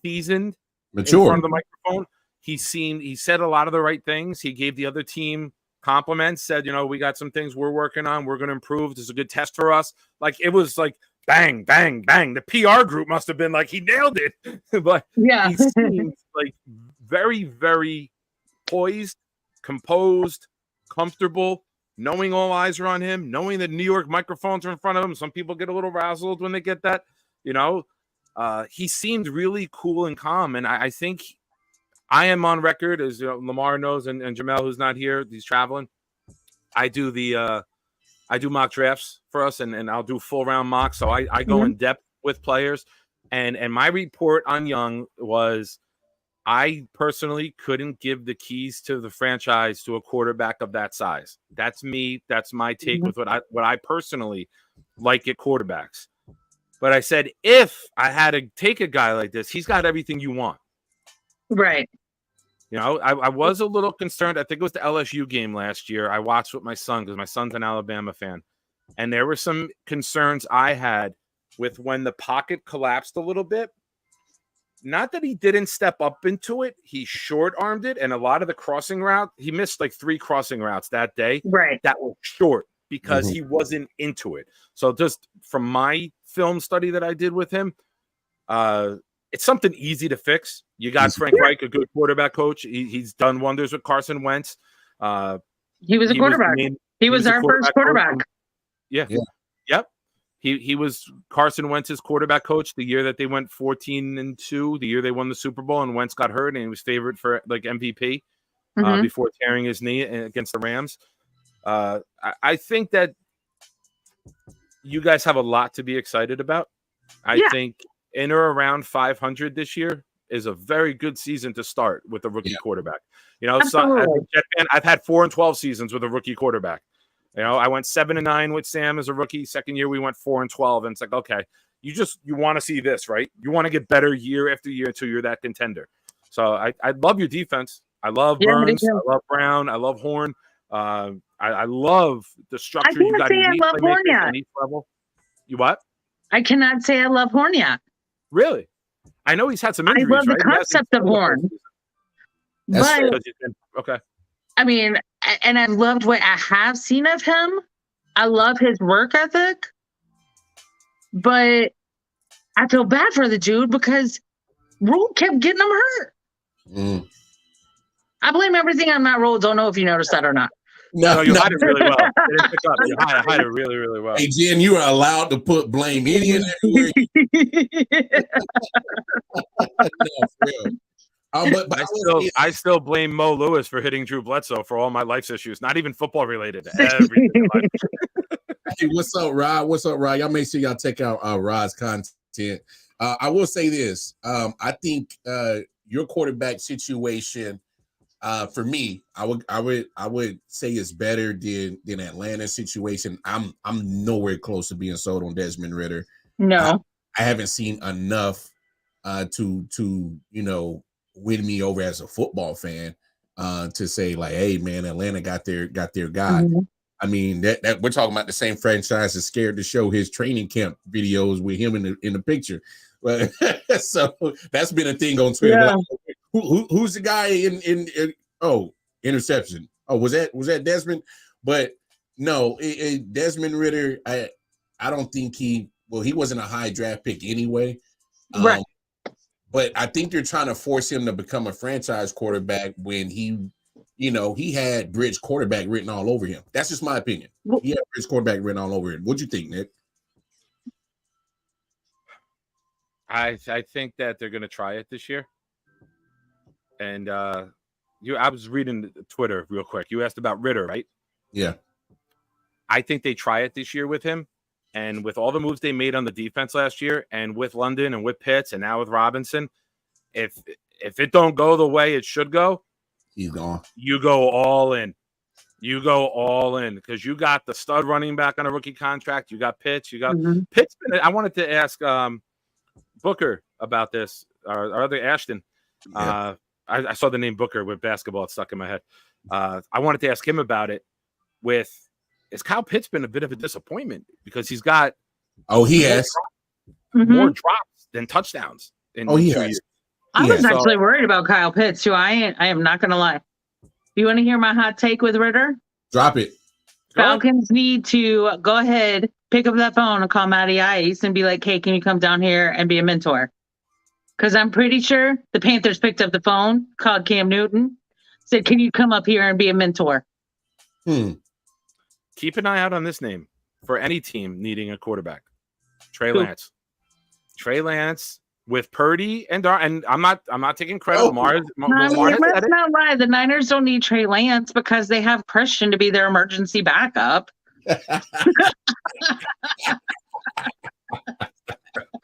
seasoned, mature in front of the microphone. He said a lot of the right things. He gave the other team compliments, said, we got some things we're working on. We're going to improve. This is a good test for us. Like, it was like bang, bang, bang. The PR group must have been like, he nailed it. But he seemed like very, very poised, composed, comfortable, knowing all eyes are on him, knowing that New York microphones are in front of him. Some people get a little razzled when they get that, he seemed really cool and calm. And I think I am on record, as Lamar knows, and Jamel, who's not here, he's traveling. I do mock drafts for us, and I'll do full round mocks. So I go in depth with players. And my report on Young was, I personally couldn't give the keys to the franchise to a quarterback of that size. That's me. That's my take with what I personally like at quarterbacks. But I said, if I had to take a guy like this, he's got everything you want. Right. I was a little concerned. I think it was the LSU game last year. I watched with my son because my son's an Alabama fan. And there were some concerns I had with when the pocket collapsed a little bit. Not that he didn't step up into it. He short-armed it. And a lot of the crossing route, he missed like 3 crossing routes that day. Right. That were short because he wasn't into it. So just from my film study that I did with him, it's something easy to fix. You got Frank Reich, a good quarterback coach. He's done wonders with Carson Wentz. He was a quarterback. He was our first quarterback. Yep. He was Carson Wentz's quarterback coach the year that they went 14-2, the year they won the Super Bowl, and Wentz got hurt, and he was favored for like MVP before tearing his knee against the Rams. I think that you guys have a lot to be excited about. I think in or around 500 this year is a very good season to start with a rookie quarterback. So as a Jet fan, I've had 4-12 seasons with a rookie quarterback. I went 7-9 with Sam as a rookie. Second year, we went 4-12, and it's like, okay, you want to see this, right? You want to get better year after year until you're that contender. So I love your defense. I love Burns. I love Brown. I love Horn. I love the structure you got in each level. You what? I cannot say I love Horn yet. Really? I know he's had some injuries. I love the concept of Horn. But, okay. I mean, and I loved what I have seen of him. I love his work ethic. But I feel bad for the dude because Rule kept getting him hurt. I blame everything on Matt Rule. Don't know if you noticed that or not. No, you hide it really well. It didn't pick up. You hide it really, really well. Hey, Jen, you are allowed to put blame any and everywhere. No, for real. But I still blame Mo Lewis for hitting Drew Bledsoe for all my life's issues, not even football related. Everything in life. Hey, what's up, Rod? Y'all make sure y'all check out Rod's content. I will say this. I think your quarterback situation, for me, I would say it's better than Atlanta's situation. I'm nowhere close to being sold on Desmond Ridder. No, I haven't seen enough to win me over as a football fan to say like, hey man, Atlanta got their guy. I mean that we're talking about the same franchise that's scared to show his training camp videos with him in the picture. But so that's been a thing on Twitter. Yeah. Like, who's the guy in interception? Oh, was that Desmond? But no, Desmond Ridder. I don't think he wasn't a high draft pick anyway. Right. But I think they're trying to force him to become a franchise quarterback when he had bridge quarterback written all over him. That's just my opinion. He had bridge quarterback written all over him. What'd you think, Nick? I think that they're going to try it this year. And I was reading Twitter real quick. You asked about Ridder, right? Yeah. I think they try it this year with him. And with all the moves they made on the defense last year, and with London and with Pitts and now with Robinson, if it don't go the way it should go, he's gone. You go all in. You go all in because you got the stud running back on a rookie contract. You got Pitts. You got Pitts. I wanted to ask Booker about this, or other Ashton. Yeah. I saw the name Booker with basketball. It stuck in my head. I wanted to ask him about it with is Kyle Pitts been a bit of a disappointment because he's got he has more drops than touchdowns. In 2 years. I was actually worried about Kyle Pitts too. I am not going to lie. You want to hear my hot take with Ritter? Drop it. Falcons need to go ahead, pick up that phone and call Matty Ice and be like, hey, can you come down here and be a mentor? Because I'm pretty sure the Panthers picked up the phone, called Cam Newton, said, can you come up here and be a mentor? Keep an eye out on this name for any team needing a quarterback. Trey Lance. Trey Lance with Purdy and I'm not taking credit. Let's not lie. The Niners don't need Trey Lance because they have Christian to be their emergency backup.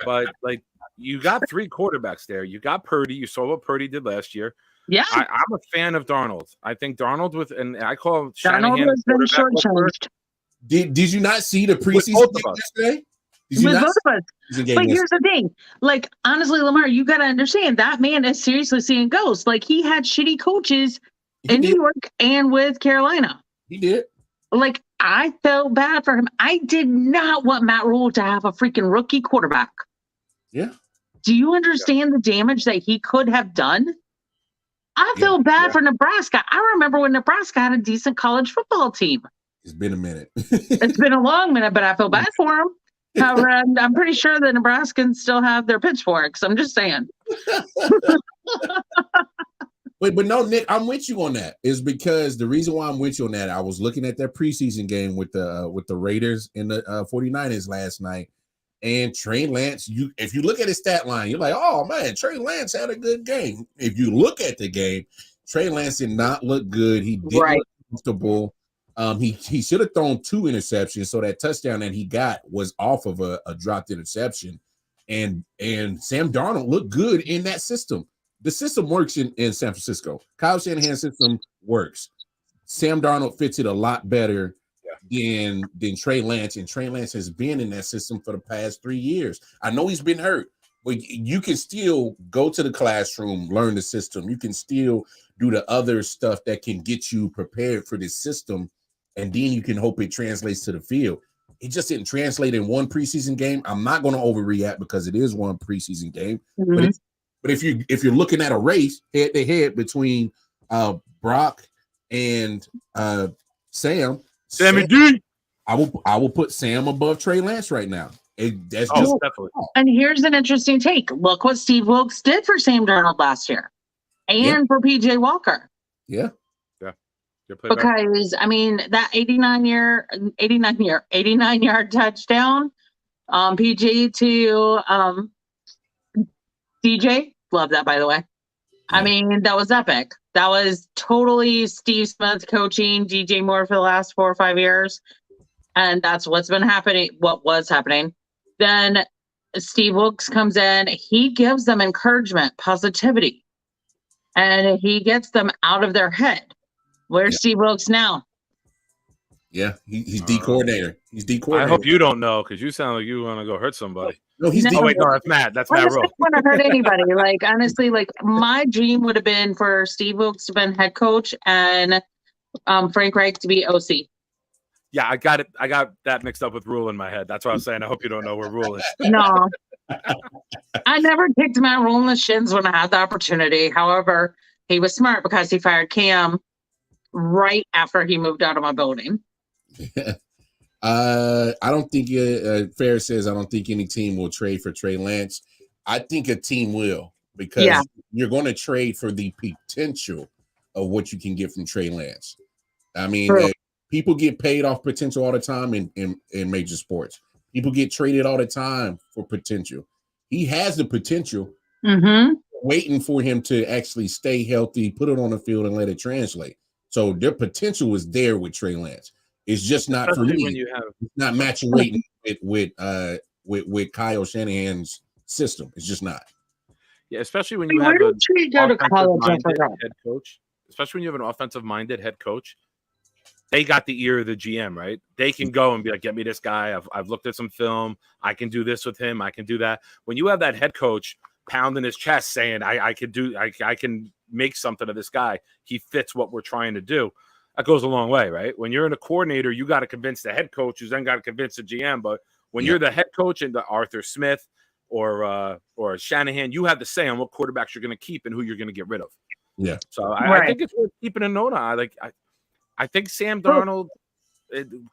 But like, you got 3 quarterbacks there. You got Purdy. You saw what Purdy did last year. Yeah, I'm a fan of Darnold. I think Darnold and I call Darnold has been shortchanged. Did you not see the preseason game yesterday? With both of us. But here's the thing. Like, honestly, Lamar, you got to understand that man is seriously seeing ghosts. Like, he had shitty coaches in New York and with Carolina. He did. Like, I felt bad for him. I did not want Matt Rule to have a freaking rookie quarterback. Yeah. Do you understand the damage that he could have done? I feel bad for Nebraska. I remember when Nebraska had a decent college football team. It's been a minute. It's been a long minute, but I feel bad for him. However, I'm pretty sure the Nebraskans still have their pitchforks. I'm just saying. but no, Nick, I'm with you on that. Is because the reason why I'm with you on that, I was looking at that preseason game with the Raiders and the 49ers last night, and Trey Lance. If you look at his stat line, you're like, oh man, Trey Lance had a good game. If you look at the game, Trey Lance did not look good. He didn't look comfortable. He should have thrown 2 interceptions, so that touchdown that he got was off of a dropped interception. And Sam Darnold looked good in that system. The system works in San Francisco. Kyle Shanahan's system works. Sam Darnold fits it a lot better than Trey Lance, and Trey Lance has been in that system for the past 3 years. I know he's been hurt, but you can still go to the classroom, learn the system. You can still do the other stuff that can get you prepared for this system. And then you can hope it translates to the field. It just didn't translate in one preseason game. I'm not going to overreact because it is one preseason game. Mm-hmm. But if you're looking at a race head to head between Brock and Sammy D, I will put Sam above Trey Lance right now. That's just definitely. And here's an interesting take. Look what Steve Wilkes did for Sam Darnold last year, and for PJ Walker. Yeah. Because I mean that 89-yard touchdown, PG to DJ, love that by the way. I mean that was epic. That was totally Steve Smith coaching DJ Moore for the last 4 or 5 years, and that's what's been happening. What was happening? Then Steve Wilkes comes in. He gives them encouragement, positivity, and he gets them out of their head. Where's Steve Wilkes now? Yeah, he's D coordinator. He's D coordinator. I hope you don't know because you sound like you want to go hurt somebody. No, he's Oh wait, no, that's Matt. That's Matt Rowe. I don't want to hurt anybody. Like honestly, like my dream would have been for Steve Wilkes to be head coach and Frank Reich to be OC. Yeah, I got it. I got that mixed up with Rule in my head. That's what I was saying. I hope you don't know where Rule is. No, I never kicked Matt Rule in the shins when I had the opportunity. However, he was smart because he fired Cam right after he moved out of my building. I don't think Fair says I don't think any team will trade for Trey Lance. I think a team will because you're going to trade for the potential of what you can get from Trey Lance. I mean, people get paid off potential all the time in major sports. People get traded all the time for potential. He has the potential. Mm-hmm. Waiting for him to actually stay healthy, put it on the field, and let it translate. So their potential is there with Trey Lance. It's just not for me. It's not matching with Kyle Shanahan's system. It's just not. Yeah, especially when you have an offensive-minded head coach. Especially when you have an offensive-minded head coach, they got the ear of the GM, right? They can go and be like, "Get me this guy. I've looked at some film. I can do this with him. I can do that." When you have that head coach pounding his chest, saying, "I can make something of this guy. He fits what we're trying to do." that goes a long way, right? When you're in a coordinator, you got to convince the head coach, who's then got to convince the GM. But when you're the head coach and the Arthur Smith or Shanahan, you have the say on what quarterbacks you're going to keep and who you're going to get rid of. Yeah. So I think it's worth keeping a note on. I think Sam Darnold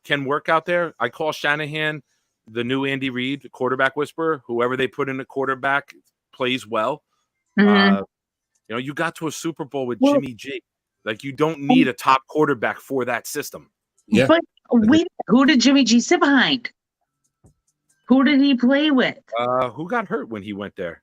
can work out there. I call Shanahan the new Andy Reid, the quarterback whisperer. Whoever they put in the quarterback plays well. You got to a Super Bowl with Jimmy G. Like, you don't need a top quarterback for that system. Yeah. But who did Jimmy G sit behind? Who did he play with? Who got hurt when he went there?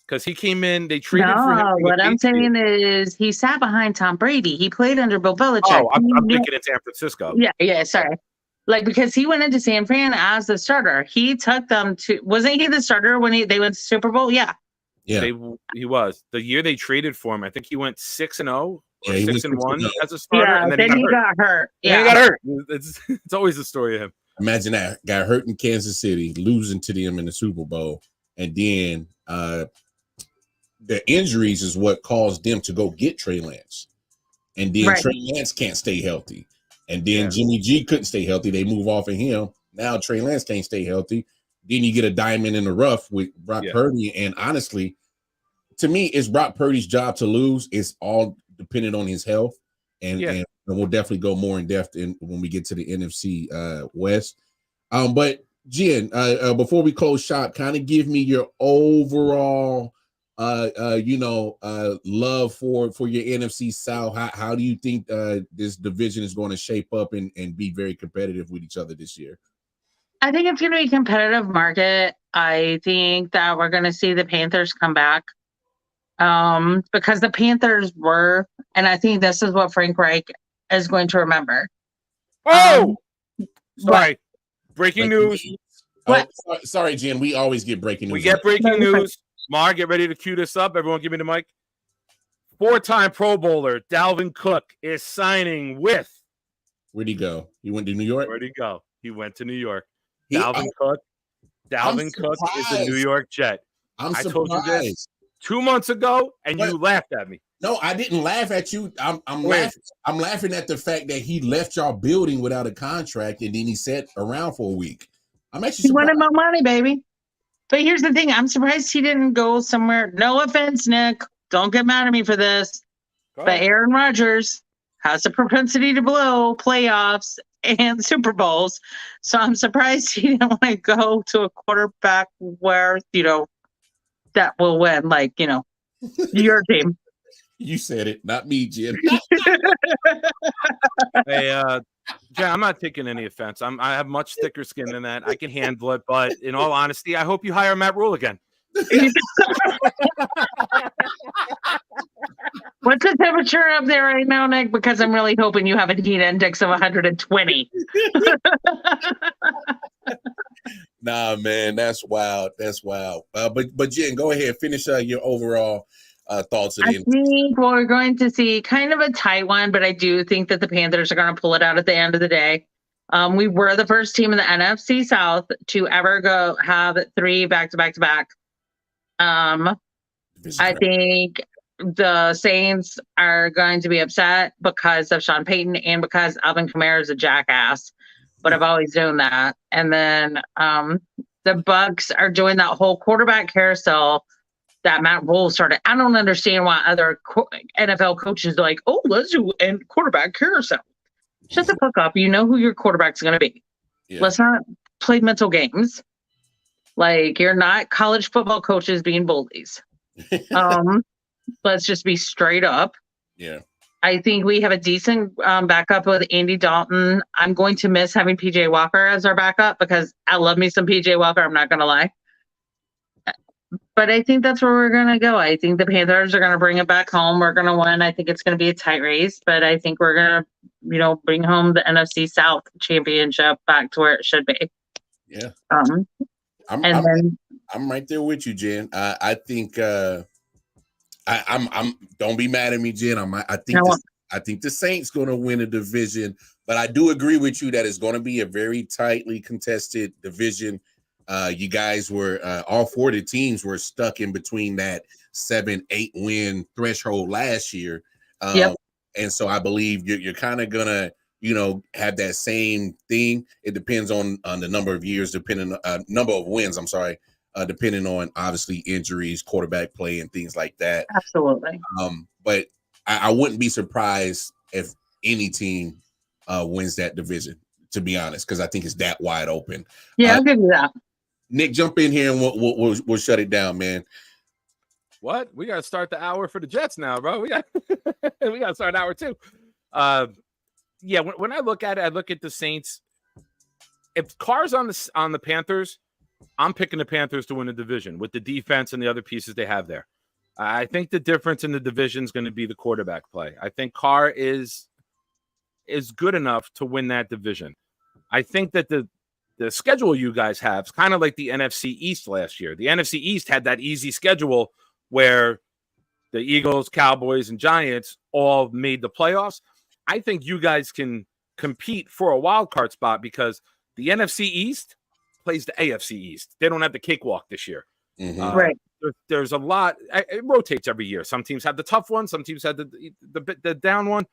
Because he came in, they traded for him. What I'm saying is he sat behind Tom Brady. He played under Bill Belichick. Oh, I'm thinking in San Francisco. Yeah, sorry. Like, because he went into San Fran as the starter. He took them to, wasn't he the starter when they went to Super Bowl? Yeah. Yeah. He was. The year they traded for him, I think he went 6-0 or 6-1 as a starter. Yeah, and then he got hurt. Yeah. He got hurt. It's always the story of him. Imagine that. Got hurt in Kansas City, losing to them in the Super Bowl. And then the injuries is what caused them to go get Trey Lance. And then Trey Lance can't stay healthy. And then Jimmy G couldn't stay healthy. They move off of him. Now Trey Lance can't stay healthy. Then you get a diamond in the rough with Brock Purdy. And honestly, to me, it's Brock Purdy's job to lose. It's all dependent on his health. And we'll definitely go more in depth when we get to the NFC West. But Jen, before we close shop, kind of give me your overall love for your NFC South. How do you think this division is going to shape up and be very competitive with each other this year? I think it's going to be a competitive market. I think that we're going to see the Panthers come back because the Panthers were, and I think this is what Frank Reich is going to remember. Sorry. Breaking news. Sorry, Jen. We always get breaking news. We get breaking news. Mar, get ready to cue this up. Everyone give me the mic. 4-time Pro Bowler Dalvin Cook is signing with. Where'd he go? He went to New York? Where'd he go? He went to New York. Dalvin Cook is a New York Jet. I told you this 2 months ago, and you laughed at me. No, I didn't laugh at you. I'm laughing. I'm laughing at the fact that he left y'all building without a contract, and then he sat around for a week. I'm actually surprised. He wanted my money, baby. But here's the thing. I'm surprised he didn't go somewhere. No offense, Nick. Don't get mad at me for this. But Aaron Rodgers has a propensity to blow playoffs and Super Bowls. So I'm surprised he didn't want to go to a quarterback where, that will win. Like, your team. You said it, not me, Jen. Hey, Jen, I'm not taking any offense. I have much thicker skin than that. I can handle it. But in all honesty, I hope you hire Matt Rule again. What's the temperature up there right now, Nick? Because I'm really hoping you have a heat index of 120. Nah, man, that's wild. That's wild. But Jen, go ahead, finish your overall thoughts. I think we're going to see kind of a tight one, but I do think that the Panthers are going to pull it out at the end of the day. We were the first team in the NFC South to ever have 3 back-to-back-to-back. I think the Saints are going to be upset because of Sean Payton and because Alvin Kamara is a jackass. But I've always known that. And then the Bucks are doing that whole quarterback carousel that Matt Rule started. I don't understand why other NFL coaches are like, oh, let's do a quarterback carousel. Shut the fuck up. You know who your quarterback's going to be. Yeah. Let's not play mental games. Like, you're not college football coaches being bullies. Let's just be straight up. Yeah. I think we have a decent backup with Andy Dalton. I'm going to miss having PJ Walker as our backup because I love me some PJ Walker. I'm not going to lie. But I think that's where we're going to go. I think the Panthers are going to bring it back home. We're going to win. I think it's going to be a tight race, but I think we're going to, bring home the NFC South championship back to where it should be. Yeah. I'm right there with you, Jen. I think I'm don't be mad at me, Jen. I think the Saints going to win a division, but I do agree with you that it's going to be a very tightly contested division. You guys were all 4 of the teams were stuck in between that 7-8 win threshold last year. Yep. And so I believe you're kind of gonna, have that same thing. It depends on the number of years, depending number of wins. I'm sorry, depending on obviously injuries, quarterback play, and things like that. Absolutely. But I wouldn't be surprised if any team wins that division, to be honest, because I think it's that wide open. Yeah, I'll give you that. Nick, jump in here and we'll shut it down, man. What? We got to start the hour for the Jets now, bro. We got to start an hour too. Yeah, when I look at it, I look at the Saints. If Carr's on the Panthers, I'm picking the Panthers to win the division with the defense and the other pieces they have there. I think the difference in the division is going to be the quarterback play. I think Carr is good enough to win that division. I think that the schedule you guys have is kind of like the NFC East last year. The NFC East had that easy schedule where the Eagles, Cowboys, and Giants all made the playoffs. I think you guys can compete for a wild card spot because the NFC East plays the AFC East. They don't have the cakewalk this year. Mm-hmm. Right. There's a lot. It rotates every year. Some teams have the tough one. Some teams have the down one.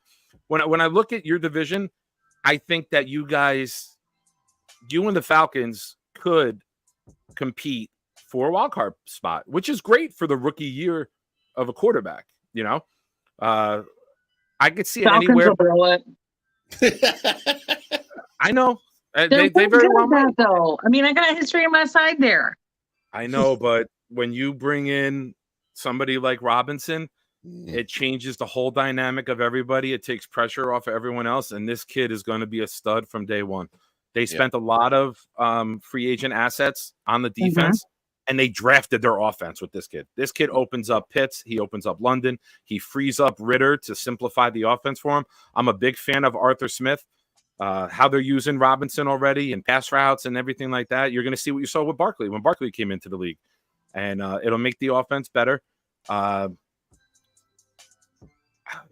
When I look at your division, I think that you and the Falcons could compete for a wild card spot, which is great for the rookie year of a quarterback. I could see it Falcons anywhere. will blow it. I know. They They're very good well at might. that, though. I mean, I got history on my side there. I know, but when you bring in somebody like Robinson, it changes the whole dynamic of everybody. It takes pressure off of everyone else, and this kid is going to be a stud from day one. They spent a lot of free agent assets on the defense, and they drafted their offense with this kid. This kid opens up Pitts. He opens up London. He frees up Ritter to simplify the offense for him. I'm a big fan of Arthur Smith, how they're using Robinson already and pass routes and everything like that. You're going to see what you saw with Barkley when Barkley came into the league, and it'll make the offense better.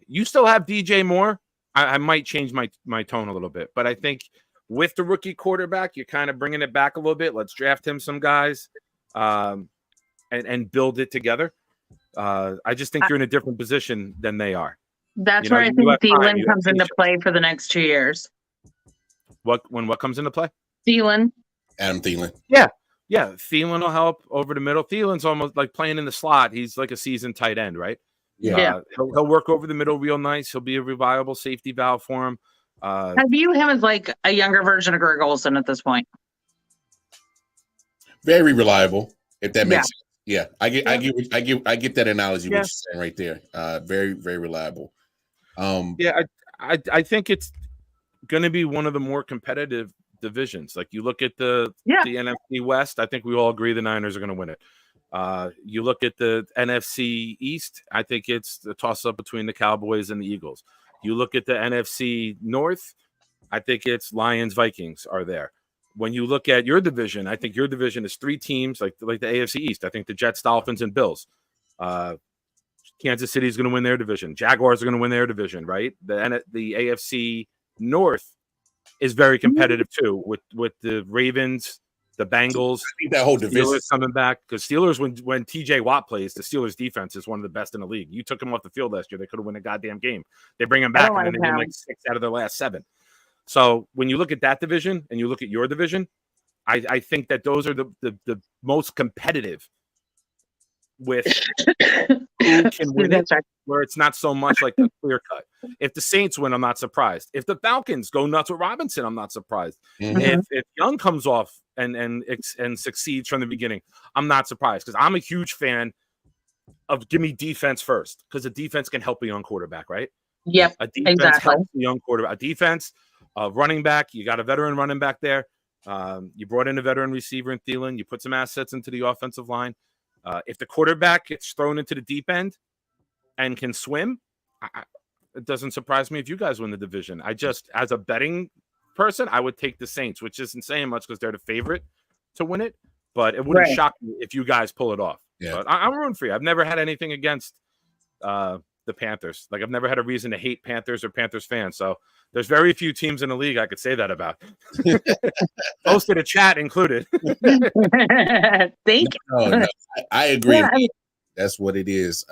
You still have DJ Moore. I might change my tone a little bit, but I think with the rookie quarterback, you're kind of bringing it back a little bit. Let's draft him some guys and build it together. I just think you're in a different position than they are. That's where I think Thielen comes into play for the next 2 years. What comes into play? Thielen. Adam Thielen. Yeah. Thielen will help over the middle. Thielen's almost like playing in the slot. He's like a seasoned tight end, right? Yeah. He'll work over the middle real nice. He'll be a reliable safety valve for him. I view him as like a younger version of Greg Olsen at this point. Very reliable, if that makes sense. Yeah, I get that analogy what you're saying right there. Very, very reliable. I think it's going to be one of the more competitive divisions. Like you look at the NFC West, I think we all agree the Niners are going to win it. You look at the NFC East, I think it's the toss-up between the Cowboys and the Eagles. You look at the NFC North, I think it's Lions, Vikings are there. When you look at your division, I think your division is 3 teams like the AFC East. I think the Jets, Dolphins, and Bills. Kansas City is going to win their division. Jaguars are going to win their division, right? The AFC North is very competitive too with the Ravens, the Bengals. I think that whole division Steelers coming back because Steelers, when TJ Watt plays, the Steelers defense is one of the best in the league. You took him off the field last year; they could have won a goddamn game. They bring him back, and then they win like 6 out of their last 7. So when you look at that division and you look at your division, I think that those are the most competitive with who can win it, where it's not so much like a clear cut. If the Saints win, I'm not surprised. If the Falcons go nuts with Robinson, I'm not surprised. Mm-hmm. If Young comes off and succeeds from the beginning, I'm not surprised because I'm a huge fan of give me defense first because the defense can help a young quarterback, right? Yep, a defense helps a young quarterback. A defense, running back, you got a veteran running back there. You brought in a veteran receiver in Thielen. You put some assets into the offensive line. If the quarterback gets thrown into the deep end and can swim, it doesn't surprise me if you guys win the division. As a betting person, I would take the Saints, which isn't saying much because they're the favorite to win it, but it wouldn't shock me if you guys pull it off. Yeah. But I'm rooting for you. I've never had anything against the Panthers. Like I've never had a reason to hate Panthers or Panthers fans. So there's very few teams in the league I could say that about. Most of the chat included. Thank you. No, I agree. That's what it is.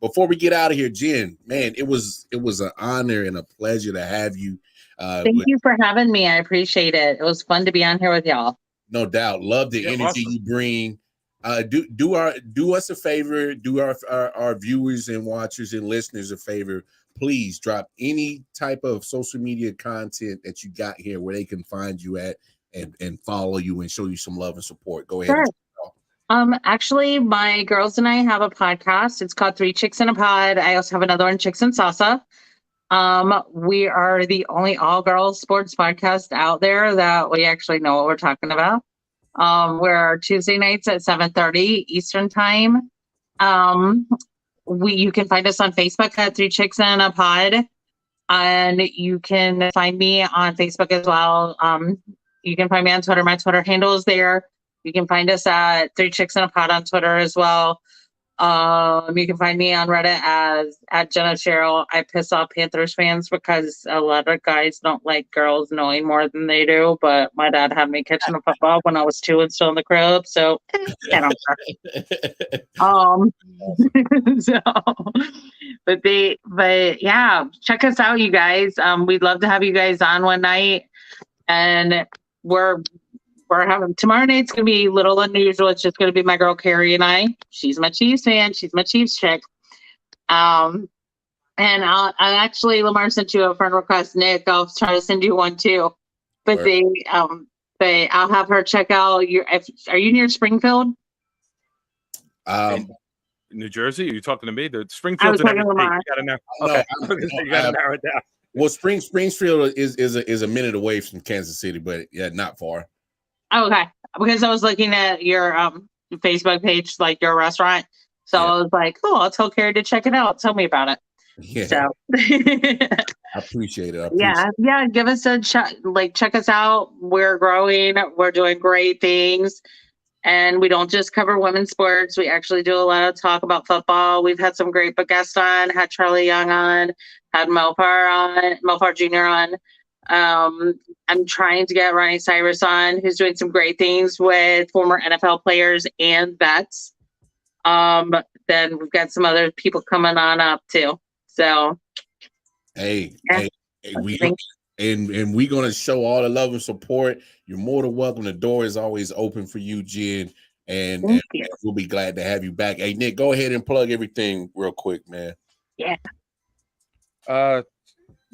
Before we get out of here, Jen, man, it was an honor and a pleasure to have you. Thank you for having me. I appreciate it. It was fun to be on here with y'all. No doubt. Love the energy awesome. you bring. Do us a favor, do our viewers and watchers and listeners a favor. Please drop any type of social media content that you got here where they can find you at and follow you and show you some love and support. Go ahead. Sure. Actually, my girls and I have a podcast. It's called 3 Chicks in a Pod. I also have another one, Chicks and Salsa. We are the only all-girls sports podcast out there that we actually know what we're talking about. We're Tuesday nights at 7:30 Eastern time. You can find us on Facebook at 3 Chicks in a Pod, and you can find me on Facebook as well. You can find me on Twitter. My Twitter handle is there. You can find us at 3 Chicks in a Pod on Twitter as well. You can find me on Reddit as at Jenna Cheryl. I piss off Panthers fans because a lot of guys don't like girls knowing more than they do. But my dad had me catching a football when I was 2 and still in the crib, so I don't care. But yeah, check us out, you guys. We'd love to have you guys on one night, and we're having tomorrow night's gonna be a little unusual. It's just gonna be my girl Carrie and I. She's my Chiefs fan. She's my Chiefs chick. And I'll actually, Lamar sent you a friend request, Nick. I'll try to send you one too. But I'll have her check out are you near Springfield? New Jersey? Are you talking to me? The Springfield's I was talking to Lamar. You gotta know. Okay. You gotta narrow it down. Well, Springfield is a minute away from Kansas City, but yeah, not far. Oh, okay. Because I was looking at your Facebook page, like your restaurant. So I was like, oh, I'll tell Carrie to check it out. Tell me about it. Yeah. So I appreciate it. Yeah. Give us a check. Like, check us out. We're growing. We're doing great things. And we don't just cover women's sports. We actually do a lot of talk about football. We've had some great guests on, had Charlie Young on, had Mofar Jr. on. I'm trying to get Ronnie Cyrus on, who's doing some great things with former NFL players and vets. Then we've got some other people coming on up too. So, hey, we're going to show all the love and support. You're more than welcome. The door is always open for you, Jen, and we'll be glad to have you back. Hey, Nick, go ahead and plug everything real quick, man. Yeah.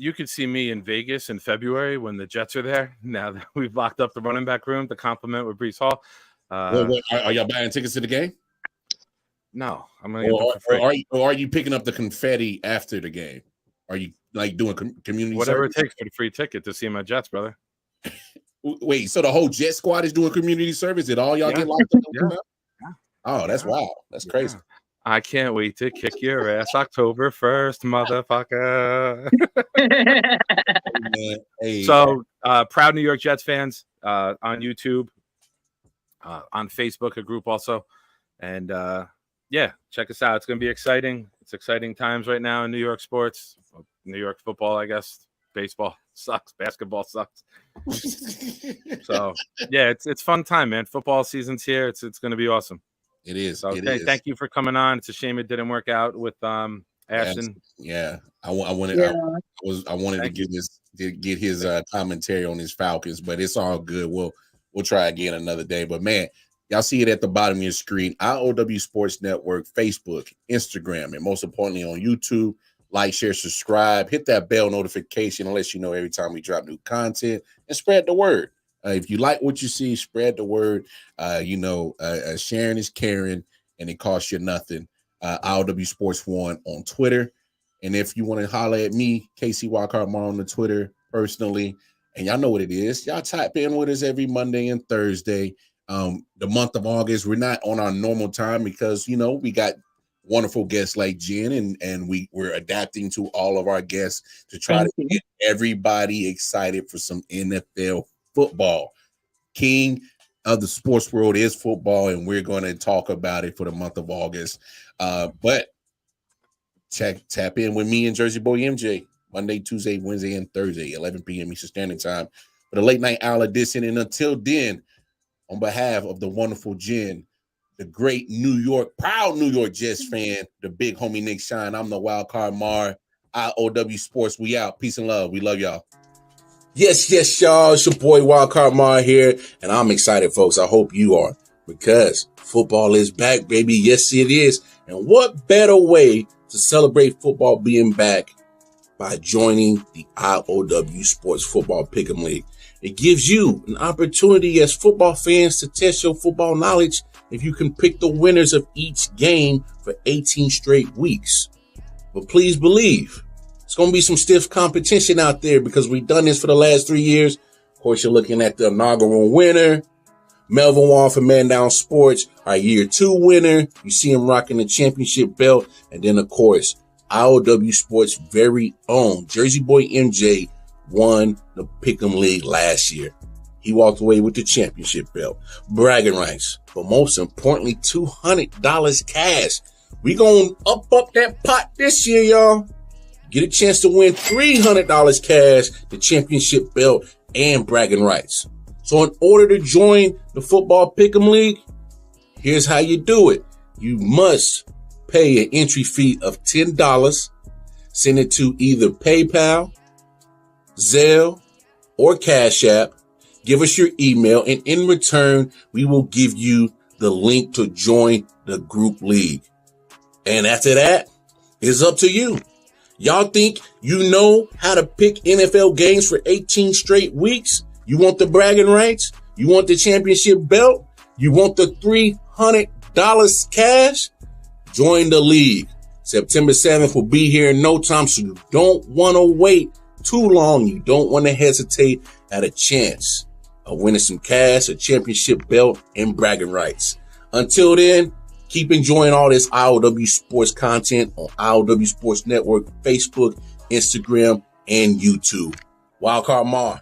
You could see me in Vegas in February when the Jets are there. Now that we've locked up the running back room to compliment with Breece Hall. Are y'all buying tickets to the game? No, I'm going to get them for free. Or are you picking up the confetti after the game? Are you like doing community whatever service? It takes for the free ticket to see my Jets, brother? Wait, so the whole Jet squad is doing community service? Did all y'all get locked up? Yeah. Oh, that's wild. That's crazy. I can't wait to kick your ass October 1st, motherfucker. Hey. So, proud New York Jets fans on YouTube, on Facebook, a group also. And, check us out. It's going to be exciting. It's exciting times right now in New York sports. New York football, I guess. Baseball sucks. Basketball sucks. So, it's fun time, man. Football season's here. It's going to be awesome. It is. So thank you for coming on. It's a shame it didn't work out with Ashton. Yeah, I wanted to get his commentary on his Falcons, but it's all good. We'll try again another day. But man, y'all see it at the bottom of your screen. I.O.W. Sports Network, Facebook, Instagram, and most importantly on YouTube. Like, share, subscribe, hit that bell notification to let you know every time we drop new content, and spread the word. If you like what you see, spread the word. Sharing is caring, and it costs you nothing. I.O.W. Sports 1 on Twitter. And if you want to holler at me, KC Walker-Mar on the Twitter personally, and y'all know what it is. Y'all type in with us every Monday and Thursday. The month of August, we're not on our normal time because, we got wonderful guests like Jen, and we're adapting to all of our guests to try to get everybody excited for some NFL football. King of the sports world is football, and we're going to talk about it for the month of August. But tap in with me and Jersey Boy MJ Monday, Tuesday, Wednesday, and Thursday, 11 p.m. Eastern Standard Time for the late night hour edition. And until then, on behalf of the wonderful Jen, the great proud New York Jets fan, the big homie Nick Shine. I'm the wild card Mar. I.O.W. Sports. We out. Peace and love. We love y'all. Yes, y'all. It's your boy Wildcard Mar here, and I'm excited, folks. I hope you are, because football is back, baby. Yes, it is. And what better way to celebrate football being back by joining the I.O.W. Sports Football Pick'em League? It gives you an opportunity as football fans to test your football knowledge if you can pick the winners of each game for 18 straight weeks. But please believe, it's going to be some stiff competition out there because we've done this for the last 3 years. Of course, you're looking at the inaugural winner, Melvin Wall from Man Down Sports, our year 2 winner. You see him rocking the championship belt. And then, of course, I.O.W. Sports' very own Jersey Boy MJ won the Pick'em League last year. He walked away with the championship belt, bragging rights, but most importantly, $200 cash. We gonna up that pot this year, y'all. Get a chance to win $300 cash, the championship belt, and bragging rights. So in order to join the Football Pick'em League, here's how you do it. You must pay an entry fee of $10. Send it to either PayPal, Zelle, or Cash App. Give us your email, and in return, we will give you the link to join the group league. And after that, it's up to you. Y'all think you know how to pick NFL games for 18 straight weeks? You want the bragging rights? You want the championship belt? You want the $300 cash? Join the league. September 7th will be here in no time, so you don't want to wait too long. You don't want to hesitate at a chance of winning some cash, a championship belt, and bragging rights. Until then, keep enjoying all this I.O.W. Sports content on I.O.W. Sports Network, Facebook, Instagram, and YouTube. Wildcard Mar.